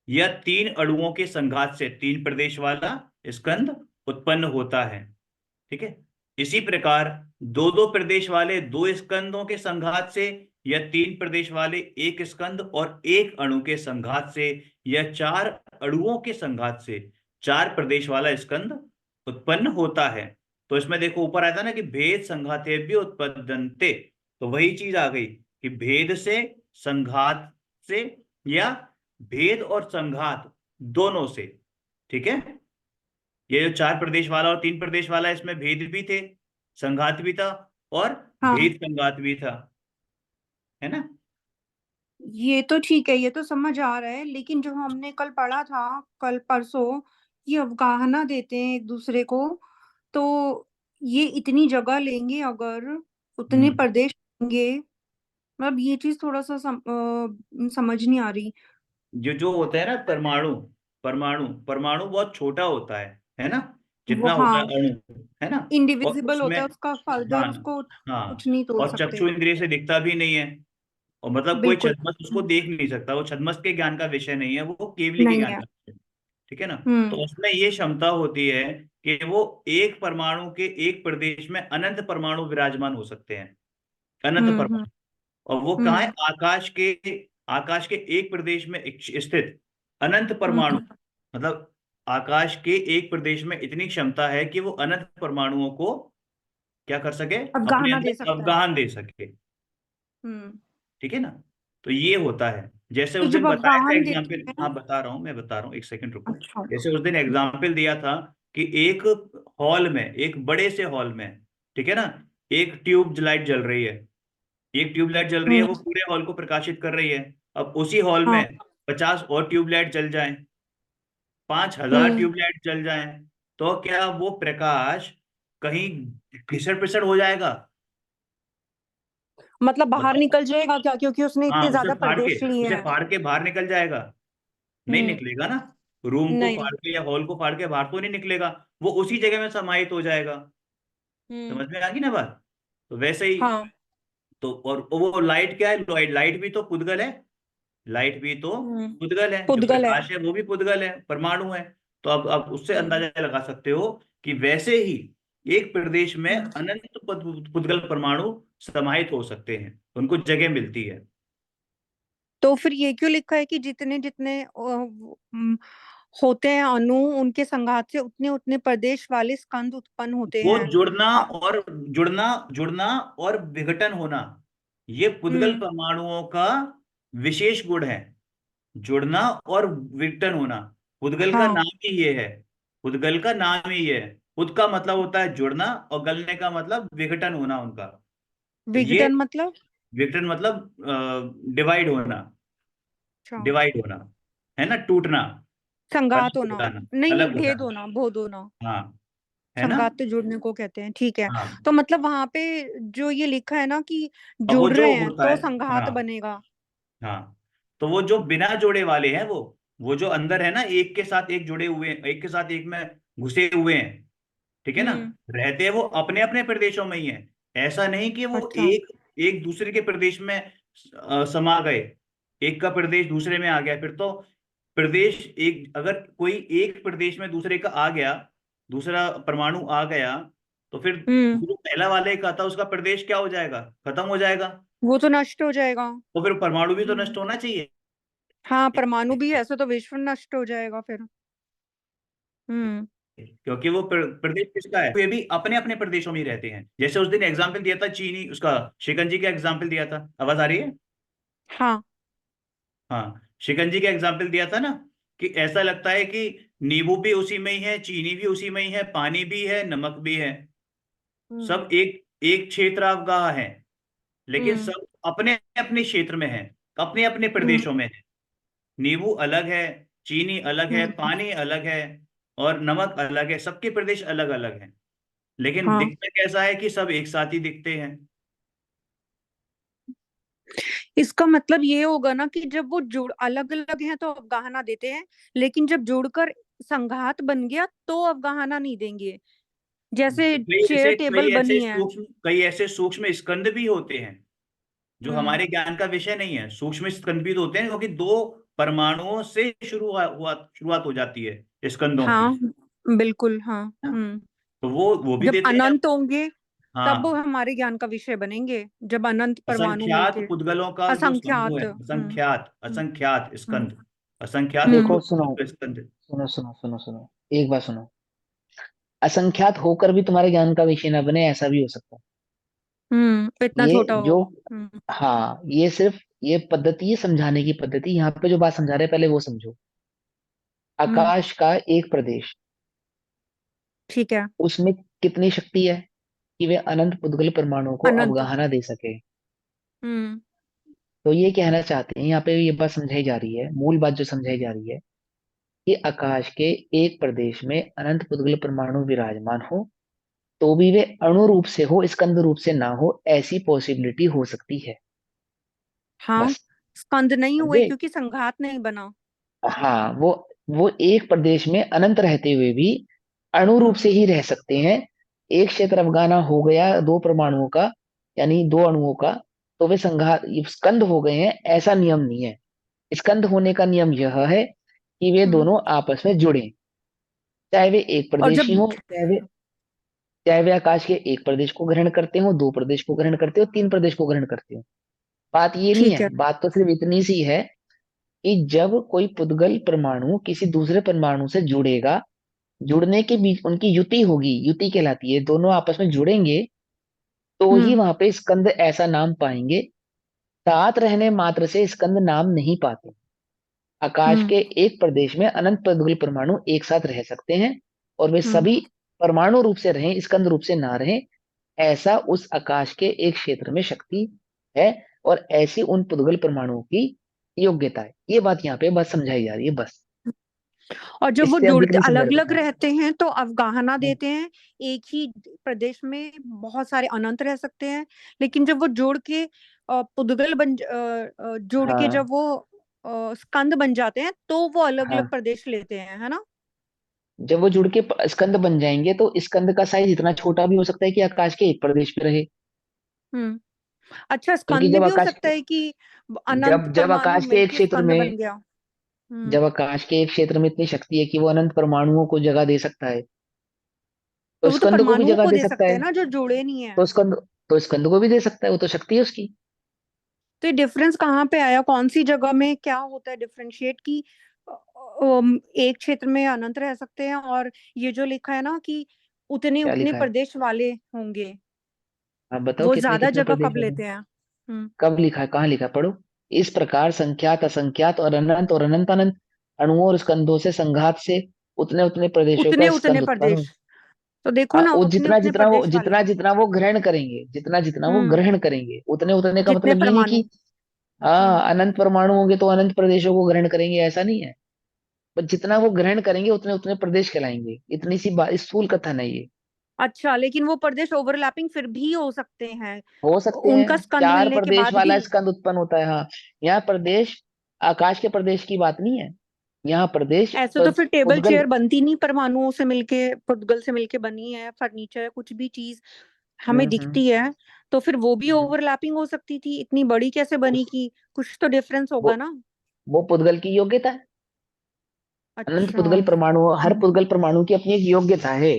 Speaker 1: या तीन अणुओं के संघात से तीन प्रदेश वाला स्कंद उत्पन्न होता है। ठीक है। इसी प्रकार दो दो प्रदेश वाले दो स्कंदों के संघात से या तीन प्रदेश वाले एक स्कंद और एक अणु के संघात से या चार अणुओं के संघात से चार प्रदेश वाला स्कंद उत्पन्न होता है। तो इसमें देखो ऊपर आया था ना कि भेद संघाते भी उत्पद्यन्ते, तो वही चीज आ गई कि भेद से, संघात से या भेद और संघात दोनों से। ठीक है। ये जो चार प्रदेश वाला और तीन प्रदेश वाला, इसमें भेद भी थे, संघात भी था और
Speaker 3: हाँ,
Speaker 1: भेद संघात भी था, है ना।
Speaker 3: ये तो ठीक है, ये तो समझ आ रहा है, लेकिन जो हमने कल पढ़ा था, कल परसों, ये अवगाहना देते हैं एक दूसरे को, तो ये इतनी जगह लेंगे अगर, उतने
Speaker 1: हम्म।
Speaker 3: प्रदेश लेंगे, मतलब ये चीज थोड़ा सा समझ नहीं आ रही।
Speaker 1: जो जो होता है ना परमाणु, परमाणु बहुत छोटा होता है ना,
Speaker 3: वो,
Speaker 1: जितना होता है
Speaker 3: हाँ,
Speaker 1: अणु, है ना। और
Speaker 3: इंडिविजिबल
Speaker 1: उसमें,
Speaker 3: होता है, उसका फर्दर
Speaker 1: हाँ,
Speaker 3: उसको
Speaker 1: हाँ,
Speaker 3: कुछ नहीं तोड़
Speaker 1: और
Speaker 3: सकते।
Speaker 1: चक्षु इंद्रिय से दिखता भी नहीं है, और मतलब कोई
Speaker 3: बिल्कुल।
Speaker 1: छद्मस्त उसको देख नहीं सकता, वो छद्मस्त के ज्ञान का विषय नहीं है, वो केवली के
Speaker 3: नहीं
Speaker 1: ज्ञान
Speaker 3: है।
Speaker 1: का विषय है। ठीक है ना।
Speaker 3: हम्म।
Speaker 1: तो उसमें ये क्षमता होती है कि वो एक परमाणु के एक प्रदेश में अनंत परमाणु विराजमान हो सकते हैं, अनंत
Speaker 3: हम्म।
Speaker 1: परमाणु। और वो कहाँ है?
Speaker 3: हम्म।
Speaker 1: आकाश के एक प्रदेश में स्थित अनंत परमाणु,
Speaker 3: हम्म।
Speaker 1: मतलब आकाश के एक प्रदेश में इतनी क्षमता है कि वो अनंत परमाणुओं को क्या कर सके, अपने
Speaker 3: अवगाहना दे
Speaker 1: अंदर
Speaker 3: सकता है।
Speaker 1: अवगाहन दे सके।
Speaker 3: हम्म।
Speaker 1: ठीक है ना। तो ये होता है, जैसे
Speaker 3: तो
Speaker 1: उस दिन
Speaker 3: जब
Speaker 1: बताया था
Speaker 3: अवगाहन देते
Speaker 1: एग्जाम्पल,
Speaker 3: हैं।
Speaker 1: हाँ बता रहा हूँ, मैं बता रहा हूँ, एक सेकंड रुको।
Speaker 3: अच्छा।
Speaker 1: जैसे उस दिन एग्जाम्पल दिया था कि एक हॉल में, एक बड़े से हॉल में, ठीक है ना, एक ट्यूब लाइट जल रही है, एक ट्यूबलाइट जल रही है,
Speaker 3: हम्म।
Speaker 1: वो पूरे हॉल को प्रकाशित कर रही है। अब उसी हॉल
Speaker 3: हाँ।
Speaker 1: में 50 और ट्यूबलाइट जल जाएं, 5,000
Speaker 3: हम्म।
Speaker 1: ट्यूबलाइट जल जाएं, तो क्या वो प्रकाश कहीं घिसड़ पिसड़ हो जाएगा?
Speaker 3: मतलब बाहर
Speaker 1: बताओ।
Speaker 3: निकल जाएगा क्या, क्योंकि उसने
Speaker 1: हाँ,
Speaker 3: इतने ज्यादा प्रदेश लिए
Speaker 1: उसे
Speaker 3: हैं।
Speaker 1: फाड़ के बाहर निकल जाएगा? नहीं
Speaker 3: हम्म।
Speaker 1: निकलेगा ना। रूम को
Speaker 3: नहीं।
Speaker 1: फाड़ के या हॉल को फाड़ के बाहर तो नहीं निकलेगा, वो उसी जगह में समाहित हो जाएगा।
Speaker 3: हम्म।
Speaker 1: समझ में आ गई ना बात। तो वैसे ही,
Speaker 3: हाँ।
Speaker 1: तो और वो लाइट क्या है? लाइट भी तो पुद्गल है, लाइट भी तो
Speaker 3: हम्म।
Speaker 1: पुद्गल है, जो
Speaker 3: पुद्गल है।
Speaker 1: प्रकाश है वो भी पुद्गल है, परमाणु है। तो अब उससे
Speaker 3: हम्म।
Speaker 1: अंदाजा लगा सकते हो कि वैसे ही एक प्रदेश में
Speaker 3: हम्म।
Speaker 1: अनंत पुद्गल परमाणु समाहित हो सकते हैं, उनको जगह मिलती है।
Speaker 3: तो फिर ये क्यों लिखा है कि जितने जितने होते हैं अणु, उनके संघात से उतने उतने प्रदेश वाले स्कंद उत्पन्न होते
Speaker 1: वो
Speaker 3: हैं।
Speaker 1: जुड़ना
Speaker 3: आ,
Speaker 1: और जुड़ना, जुड़ना और विघटन होना, ये पुद्गल
Speaker 3: हम्म।
Speaker 1: परमाणुओं का विशेष गुण है। जुड़ना और विघटन होना, पुद्गल का
Speaker 3: हाँ।
Speaker 1: नाम ही ये है। पुद्गल का नाम ही ये है। पुद का मतलब होता है जुड़ना और गलने का मतलब विघटन होना उनका। तो ये
Speaker 3: विघटन मतलब?
Speaker 1: विघटन मतलब डिवाइड होना,
Speaker 3: अच्छा।
Speaker 1: डिवाइड होना, है ना, टूटना,
Speaker 3: संघात
Speaker 1: अलग हो
Speaker 3: होना।
Speaker 1: जाना,
Speaker 3: नहीं नहीं,
Speaker 1: अलग हो
Speaker 3: भेद
Speaker 1: जाना।
Speaker 3: होना, बोध होना।
Speaker 1: हाँ, है ना।
Speaker 3: संघात जुड़ने को कहते हैं, ठीक है।
Speaker 1: हाँ,
Speaker 3: तो मतलब वहां पे जो ये लिखा है ना कि
Speaker 1: अब वो
Speaker 3: जुड़
Speaker 1: जो
Speaker 3: रहे हैं
Speaker 1: होता
Speaker 3: तो
Speaker 1: है,
Speaker 3: संघात
Speaker 1: हाँ
Speaker 3: बनेगा।
Speaker 1: हाँ, तो वो जो बिना जोड़े वाले हैं, वो जो अंदर है ना, एक के साथ एक जुड़े हुए हैं, एक के साथ एक में घुसे हुए हैं, ठीक है ना,
Speaker 3: हम्म।
Speaker 1: रहते हैं वो अपने अपने प्रदेशों में ही है। ऐसा नहीं कि वो
Speaker 3: अच्छा।
Speaker 1: एक एक दूसरे के प्रदेश में समा गए, एक का प्रदेश दूसरे में आ गया, फिर तो प्रदेश एक, अगर कोई एक प्रदेश में दूसरे का आ गया, दूसरा परमाणु आ गया, तो फिर
Speaker 3: हम्म।
Speaker 1: जो पहला वाले का था उसका प्रदेश क्या हो जाएगा, खत्म हो जाएगा।
Speaker 3: वो तो नष्ट हो जाएगा।
Speaker 1: तो फिर परमाणु भी तो नष्ट
Speaker 3: हम्म।
Speaker 1: होना चाहिए।
Speaker 3: हाँ, परमाणु भी, ऐसे तो विश्व नष्ट हो जाएगा फिर। हम्म।
Speaker 1: क्योंकि वो प्रदेश किसका है, ये भी अपने अपने प्रदेशों में ही रहते हैं। जैसे उस दिन एग्जाम्पल दिया था चीनी, उसका शिकंजी का एग्जाम्पल दिया था, आवाज आ रही है।
Speaker 3: हाँ।
Speaker 1: हाँ, शिकंजी का एग्जाम्पल दिया था ना, कि ऐसा लगता है कि नींबू भी उसी में ही है, चीनी भी उसी में ही है, पानी भी है, नमक भी है,
Speaker 3: हम्म।
Speaker 1: सब एक एक क्षेत्रावगाह है, लेकिन
Speaker 3: हम्म।
Speaker 1: सब अपने अपने क्षेत्र में है, अपने अपने
Speaker 3: हम्म।
Speaker 1: प्रदेशों में है। नींबू अलग है, चीनी अलग है,
Speaker 3: हम्म।
Speaker 1: पानी अलग है, और नमक अलग है, सबके प्रदेश अलग अलग हैं, लेकिन
Speaker 3: हाँ,
Speaker 1: दिखता कैसा है कि सब एक साथ ही दिखते हैं।
Speaker 3: इसका मतलब ये होगा ना कि जब वो जुड़ अलग अलग हैं तो अवगाहना देते हैं, लेकिन जब जुड़कर संघात बन गया तो अवगाहना नहीं देंगे। जैसे चेयर टेबल बनी है।
Speaker 1: कई ऐसे सूक्ष्म स्कंद भी होते हैं जो
Speaker 3: हम्म।
Speaker 1: हमारे ज्ञान का विषय नहीं है। सूक्ष्म स्कंद भी तो होते हैं, क्योंकि दो परमाणुओं से शुरुआत हो जाती है स्कंदों की,
Speaker 3: हाँ, बिल्कुल, हाँ।
Speaker 1: है ना?
Speaker 3: हम्म।
Speaker 1: तो वो भी
Speaker 3: जब
Speaker 1: देते हैं।
Speaker 3: अनंत होंगे तब वो
Speaker 1: हाँ,
Speaker 3: हमारे ज्ञान का विषय बनेंगे, जब अनंत परमाणु
Speaker 1: असंख्यात
Speaker 3: मिलके।
Speaker 1: पुद्गलों का जो समूह
Speaker 3: असंख्यात।
Speaker 1: है,
Speaker 3: हम्म।
Speaker 1: असंख्यात
Speaker 3: हम्म।
Speaker 1: असंख्यात
Speaker 3: हम्म।
Speaker 1: स्कंद, असंख्यात
Speaker 2: देखो,
Speaker 3: हम्म।
Speaker 2: सुनो
Speaker 1: स्कंद।
Speaker 2: सुनो सुनो सुनो सुनो, एक बात सुनो। असंख्यात होकर भी तुम्हारे ज्ञान का विषय ना बने, ऐसा भी हो सकता है।
Speaker 3: इतना
Speaker 2: ये
Speaker 3: छोटा हो।
Speaker 2: जो,
Speaker 3: हम्म।
Speaker 2: हाँ, ये सिर्फ ये पद्धति है समझाने की पद्धति। यहाँ पे जो बात समझा रहे हैं पहले वो समझो।
Speaker 3: हम्म।
Speaker 2: आकाश का एक प्रदेश,
Speaker 3: ठीक है।
Speaker 2: उसमें कितनी शक्ति है कि वे अनंत पुद्गल परमाणुओं को
Speaker 3: अनंत।
Speaker 2: अवगाहना दे सके।
Speaker 3: हम्म।
Speaker 2: तो ये कहना चाहते हैं यहाँ पे, ये बात समझाई जा रही है, मूल बात जो समझाई जा रही है कि आकाश के एक प्रदेश में अनंत पुद्गल परमाणु विराजमान हो, तो भी वे अणु रूप से हो, स्कंद रूप से ना हो, ऐसी पॉसिबिलिटी हो सकती है।
Speaker 3: हाँ,
Speaker 2: बस,
Speaker 3: स्कंद नहीं हुए
Speaker 2: समझे।
Speaker 3: क्योंकि संघात नहीं बना।
Speaker 2: हाँ, वो एक प्रदेश में अनंत रहते हुए भी अणु रूप
Speaker 3: हम्म।
Speaker 2: से ही रह सकते हैं। एक क्षेत्र अवगाहना हो गया दो परमाणुओं का, यानी दो अणुओं का, तो वे संघात ये स्कंद हो गए हैं, ऐसा नियम नहीं है। स्कंद होने का नियम यह है कि वे
Speaker 3: हम्म।
Speaker 2: दोनों आपस में जुड़े, चाहे वे एक
Speaker 3: और
Speaker 2: प्रदेशी
Speaker 3: जब,
Speaker 2: हो, चाहे वे आकाश के एक प्रदेश को ग्रहण करते हो, दो प्रदेश को ग्रहण करते हो, तीन प्रदेश को ग्रहण करते हो। बात ये नहीं
Speaker 3: ठीक
Speaker 2: है,
Speaker 3: है।
Speaker 2: बात तो सिर्फ इतनी सी है कि जब कोई पुद्गल परमाणु किसी दूसरे परमाणु से जुड़ेगा, जुड़ने के बीच उनकी युति होगी, युति कहलाती है, दोनों आपस में जुड़ेंगे, तो ही
Speaker 3: हम्म।
Speaker 2: वहां पे स्कंद ऐसा नाम पाएंगे। साथ रहने मात्र से स्कंद नाम नहीं पाते। आकाश
Speaker 3: हम्म।
Speaker 2: के एक प्रदेश में अनंत पुद्गल परमाणु एक साथ रह सकते हैं, और वे
Speaker 3: हम्म।
Speaker 2: सभी परमाणु रूप से रहें, स्कंद रूप से ना रहें, ऐसा उस आकाश के एक क्षेत्र में शक्ति है, और ऐसी उन पुद्गल परमाणुओं की योग्यता है। ये बात यहाँ पे बस समझाई जा रही है, बस।
Speaker 3: और जब वो
Speaker 2: इससे अधिक
Speaker 3: जुड़ते
Speaker 2: नहीं समझा
Speaker 3: अलग अलग
Speaker 2: सकता।
Speaker 3: रहते हैं तो अवगाहना देते हैं। एक ही प्रदेश में बहुत सारे अनंत रह सकते हैं, लेकिन जब वो जुड़ के जुड़ के
Speaker 2: हाँ
Speaker 3: जब वो स्कंद बन जाते हैं तो वो अलग अलग
Speaker 2: हाँ,
Speaker 3: प्रदेश लेते हैं, है ना।
Speaker 2: जब वो जुड़ के स्कंद बन जाएंगे, तो स्कंद का साइज इतना छोटा भी हो सकता है कि आकाश के एक प्रदेश पे रहे।
Speaker 3: हम्म। अच्छा,
Speaker 2: क्योंकि
Speaker 3: स्कंद
Speaker 2: जब
Speaker 3: भी हो
Speaker 2: आकाश
Speaker 3: सकता है कि
Speaker 2: जब
Speaker 3: अनंत
Speaker 2: जब
Speaker 3: परमाणु
Speaker 2: आकाश के एक
Speaker 3: मिलके
Speaker 2: क्षेत्र
Speaker 3: स्कंद
Speaker 2: में
Speaker 3: बन गया। हम्म।
Speaker 2: जब आकाश के एक क्षेत्र में इतनी शक्ति है कि वो अनंत परमाणुओं को जगह दे सकता है, तो
Speaker 3: तो वो तो
Speaker 2: स्कंद को भी
Speaker 3: परमाणुओं
Speaker 2: जगह
Speaker 3: को
Speaker 2: दे
Speaker 3: दे
Speaker 2: सकता
Speaker 3: सकते
Speaker 2: है।
Speaker 3: हैं ना, जो जुड़े नहीं है।
Speaker 2: तो स्कंद को भी दे सकता है, वो तो शक्ति है उसकी।
Speaker 3: तो ये डिफरेंस कहाँ पे आया, कौन सी जगह में क्या होता है डिफरेंशिएट की एक क्षेत्र में अनंत रह सकते हैं, और ये जो लिखा है ना कि उतने
Speaker 2: क्या
Speaker 3: उतने
Speaker 2: लिखा है?
Speaker 3: प्रदेश वाले होंगे,
Speaker 2: आप बताओ
Speaker 3: वो
Speaker 2: कितने
Speaker 3: ज्यादा
Speaker 2: कितने
Speaker 3: जगह
Speaker 2: प्रदेश
Speaker 3: कब
Speaker 2: होंगे।
Speaker 3: लेते हैं। हम्म।
Speaker 2: कब लिखा है, कहाँ लिखा है, पढ़ो। इस प्रकार संख्यात असंख्यात और अनंत अनंत अणुओं और स्कंदों से संघात से उतने उतने प्रदेशों का
Speaker 3: उतने उतने
Speaker 2: स्कंद उत्पन्न
Speaker 3: प्रदेश, तो देखो ना,
Speaker 2: वो
Speaker 3: उतने
Speaker 2: जितना
Speaker 3: उतने
Speaker 2: जितना वो
Speaker 3: प्रदेश वाले।
Speaker 2: जितना जितना वो ग्रहण करेंगे, जितना जितना वो
Speaker 3: हम्म।
Speaker 2: ग्रहण करेंगे, उतने उतने का
Speaker 3: जितने
Speaker 2: मतलब ये नहीं
Speaker 3: परमाणु।
Speaker 2: कि हाँ,
Speaker 3: हम्म।
Speaker 2: अनंत परमाणु होंगे तो अनंत प्रदेशों को ग्रहण करेंगे, ऐसा नहीं है। पर जितना वो ग्रहण करेंगे उतने उतने प्रदेश कहलाएंगे। इतनी सी बात, स्थूल कथन है ये।
Speaker 3: अच्छा, लेकिन वो प्रदेश ओवरलैपिंग फिर भी हो सकते हैं,
Speaker 2: हो सकते
Speaker 3: उनका
Speaker 2: हैं,
Speaker 3: स्कंद
Speaker 2: चार
Speaker 3: मिलने के
Speaker 2: प्रदेश
Speaker 3: बाद भी।
Speaker 2: वाला स्कंद उत्पन्न होता है। हाँ, यहाँ प्रदेश आकाश के प्रदेश की बात नहीं है, यहाँ प्रदेश
Speaker 3: ऐसे तो फिर टेबल
Speaker 2: पुद्गल।
Speaker 3: चेयर बनती नहीं परमाणुओं से मिलके, पुद्गल से मिलके बनी है, फर्नीचर कुछ भी चीज हमें
Speaker 2: हम्म।
Speaker 3: दिखती है, तो फिर वो भी
Speaker 2: हम्म।
Speaker 3: ओवरलैपिंग हो सकती थी, इतनी बड़ी कैसे बनी
Speaker 2: उस
Speaker 3: कि कुछ तो डिफरेंस
Speaker 2: वो
Speaker 3: होगा ना।
Speaker 2: वो पुद्गल की योग्यता है। अनंत
Speaker 3: अच्छा।
Speaker 2: पुद्गल परमाणु, हर पुद्गल परमाणु की अपनी एक योग्यता है।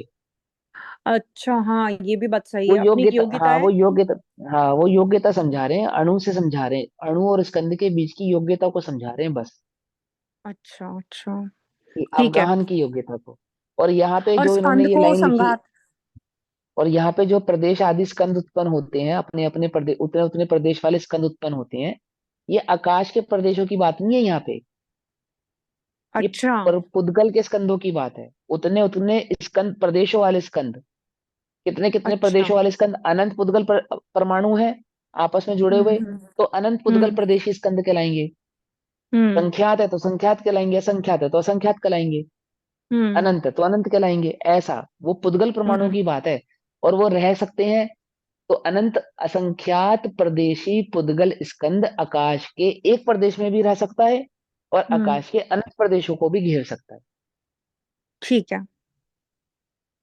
Speaker 3: अच्छा, हाँ ये भी बात सही
Speaker 2: वो
Speaker 3: है, अपनी एक
Speaker 2: योग्यता,
Speaker 3: योग्यता
Speaker 2: हाँ
Speaker 3: है।
Speaker 2: वो योग्यता, हाँ वो योग्यता समझा रहे हैं, अणु से समझा रहे हैं, अणु और स्कंद के बीच की योग्यता को समझा रहे हैं बस,
Speaker 3: अच्छा अच्छा।
Speaker 2: कि
Speaker 3: ठीक है।
Speaker 2: अवगाहन की योग्यता को। और यहाँ पे
Speaker 3: और
Speaker 2: जो इन्होंने
Speaker 3: स्कंद
Speaker 2: ये
Speaker 3: को
Speaker 2: लाइन लिखी,
Speaker 3: संघात।
Speaker 2: और यहाँ पे जो प्रदेश आदि स्कंद उत्पन्न होते हैं, अपने अपने प्रदेश, उतने उतने प्रदेश वाले स्कंद उत्पन्न होते हैं, ये आकाश के प्रदेशों की बात नहीं है यहाँ पे, ये
Speaker 3: अच्छा
Speaker 2: पुद्गल के स्कंदों की बात है। उतने उतने स्कंद, प्रदेशों वाले स्कंद, कितने कितने
Speaker 3: अच्छा।
Speaker 2: प्रदेशों वाले स्कंद, अनंत पुद्गल परमाणु है आपस में जुड़े हुए,
Speaker 3: हम्म।
Speaker 2: तो अनंत पुद्गल
Speaker 3: हम्म।
Speaker 2: प्रदेशी स्कंद कहलाएंगे।
Speaker 3: हम्म।
Speaker 2: संख्यात है तो संख्यात कहलाएंगे, असंख्यात है तो असंख्यात कहलाएंगे,
Speaker 3: हम्म।
Speaker 2: अनंत है तो अनंत कहलाएंगे। ऐसा वो पुद्गल परमाणु
Speaker 3: हम्म।
Speaker 2: की बात है। और वो रह सकते हैं, तो अनंत असंख्यात प्रदेशी पुद्गल स्कंद आकाश के एक प्रदेश में भी रह सकता है, और
Speaker 3: हम्म।
Speaker 2: आकाश के अनंत प्रदेशों को भी घेर सकता है।
Speaker 3: ठीक है।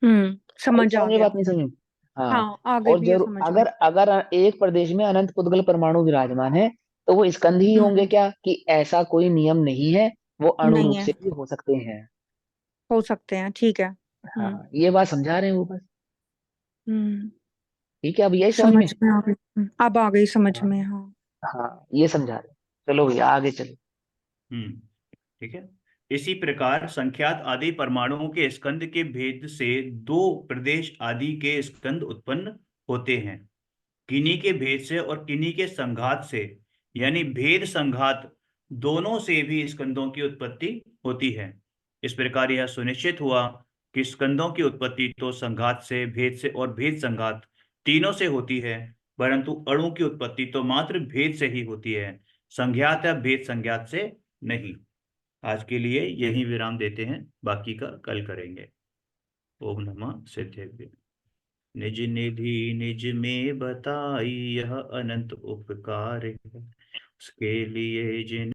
Speaker 2: आई
Speaker 3: समझ आ
Speaker 2: समझ में
Speaker 3: गया।
Speaker 2: बात, नहीं समझ में? हाँ।
Speaker 3: हाँ आगे
Speaker 2: और
Speaker 3: भी
Speaker 2: जरूर,
Speaker 3: समझ में।
Speaker 2: अगर अगर एक प्रदेश में अनंत पुद्गल परमाणु विराजमान है, तो वो स्कंद ही होंगे
Speaker 3: हम्म।
Speaker 2: क्या, कि ऐसा कोई नियम नहीं है, वो अणु
Speaker 3: नहीं
Speaker 2: रूप
Speaker 3: है,
Speaker 2: से भी हो सकते हैं।
Speaker 3: हो सकते हैं, ठीक है।
Speaker 2: हाँ, ये बात समझा रहे हैं वो बस।
Speaker 3: हम्म।
Speaker 2: ठीक है, अब यही समझ
Speaker 3: समझ
Speaker 2: में।
Speaker 3: में आ गई, अब आ गई समझ
Speaker 2: हाँ।
Speaker 3: में, हाँ।
Speaker 2: हाँ, ये समझा रहे हैं। चलो भैया आगे चलो।
Speaker 1: हम्म। ठीक है। इसी प्रकार संख्यात आदि परमाणुओं के स्कंद के भेद से दो प्रदेश आदि के स्कंद उत्पन्न होते हैं, किन्हीं के भेद से और किन्हीं के संघात से, यानी भेद संघात दोनों से भी स्कंदों की उत्पत्ति होती है। इस प्रकार यह सुनिश्चित हुआ कि स्कंदों की उत्पत्ति तो संघात से, भेद से और भेद संघात तीनों से होती है, परंतु अणु की उत्पत्ति तो मात्र भेद से ही होती है, संज्ञात या भेद संज्ञात से नहीं। आज के लिए यही विराम देते हैं, बाकी का कल करेंगे। ओम नमः सिद्धेभ्य। निज निधि निज में बताई, यह अनंत उपकार है, उसके लिए जिन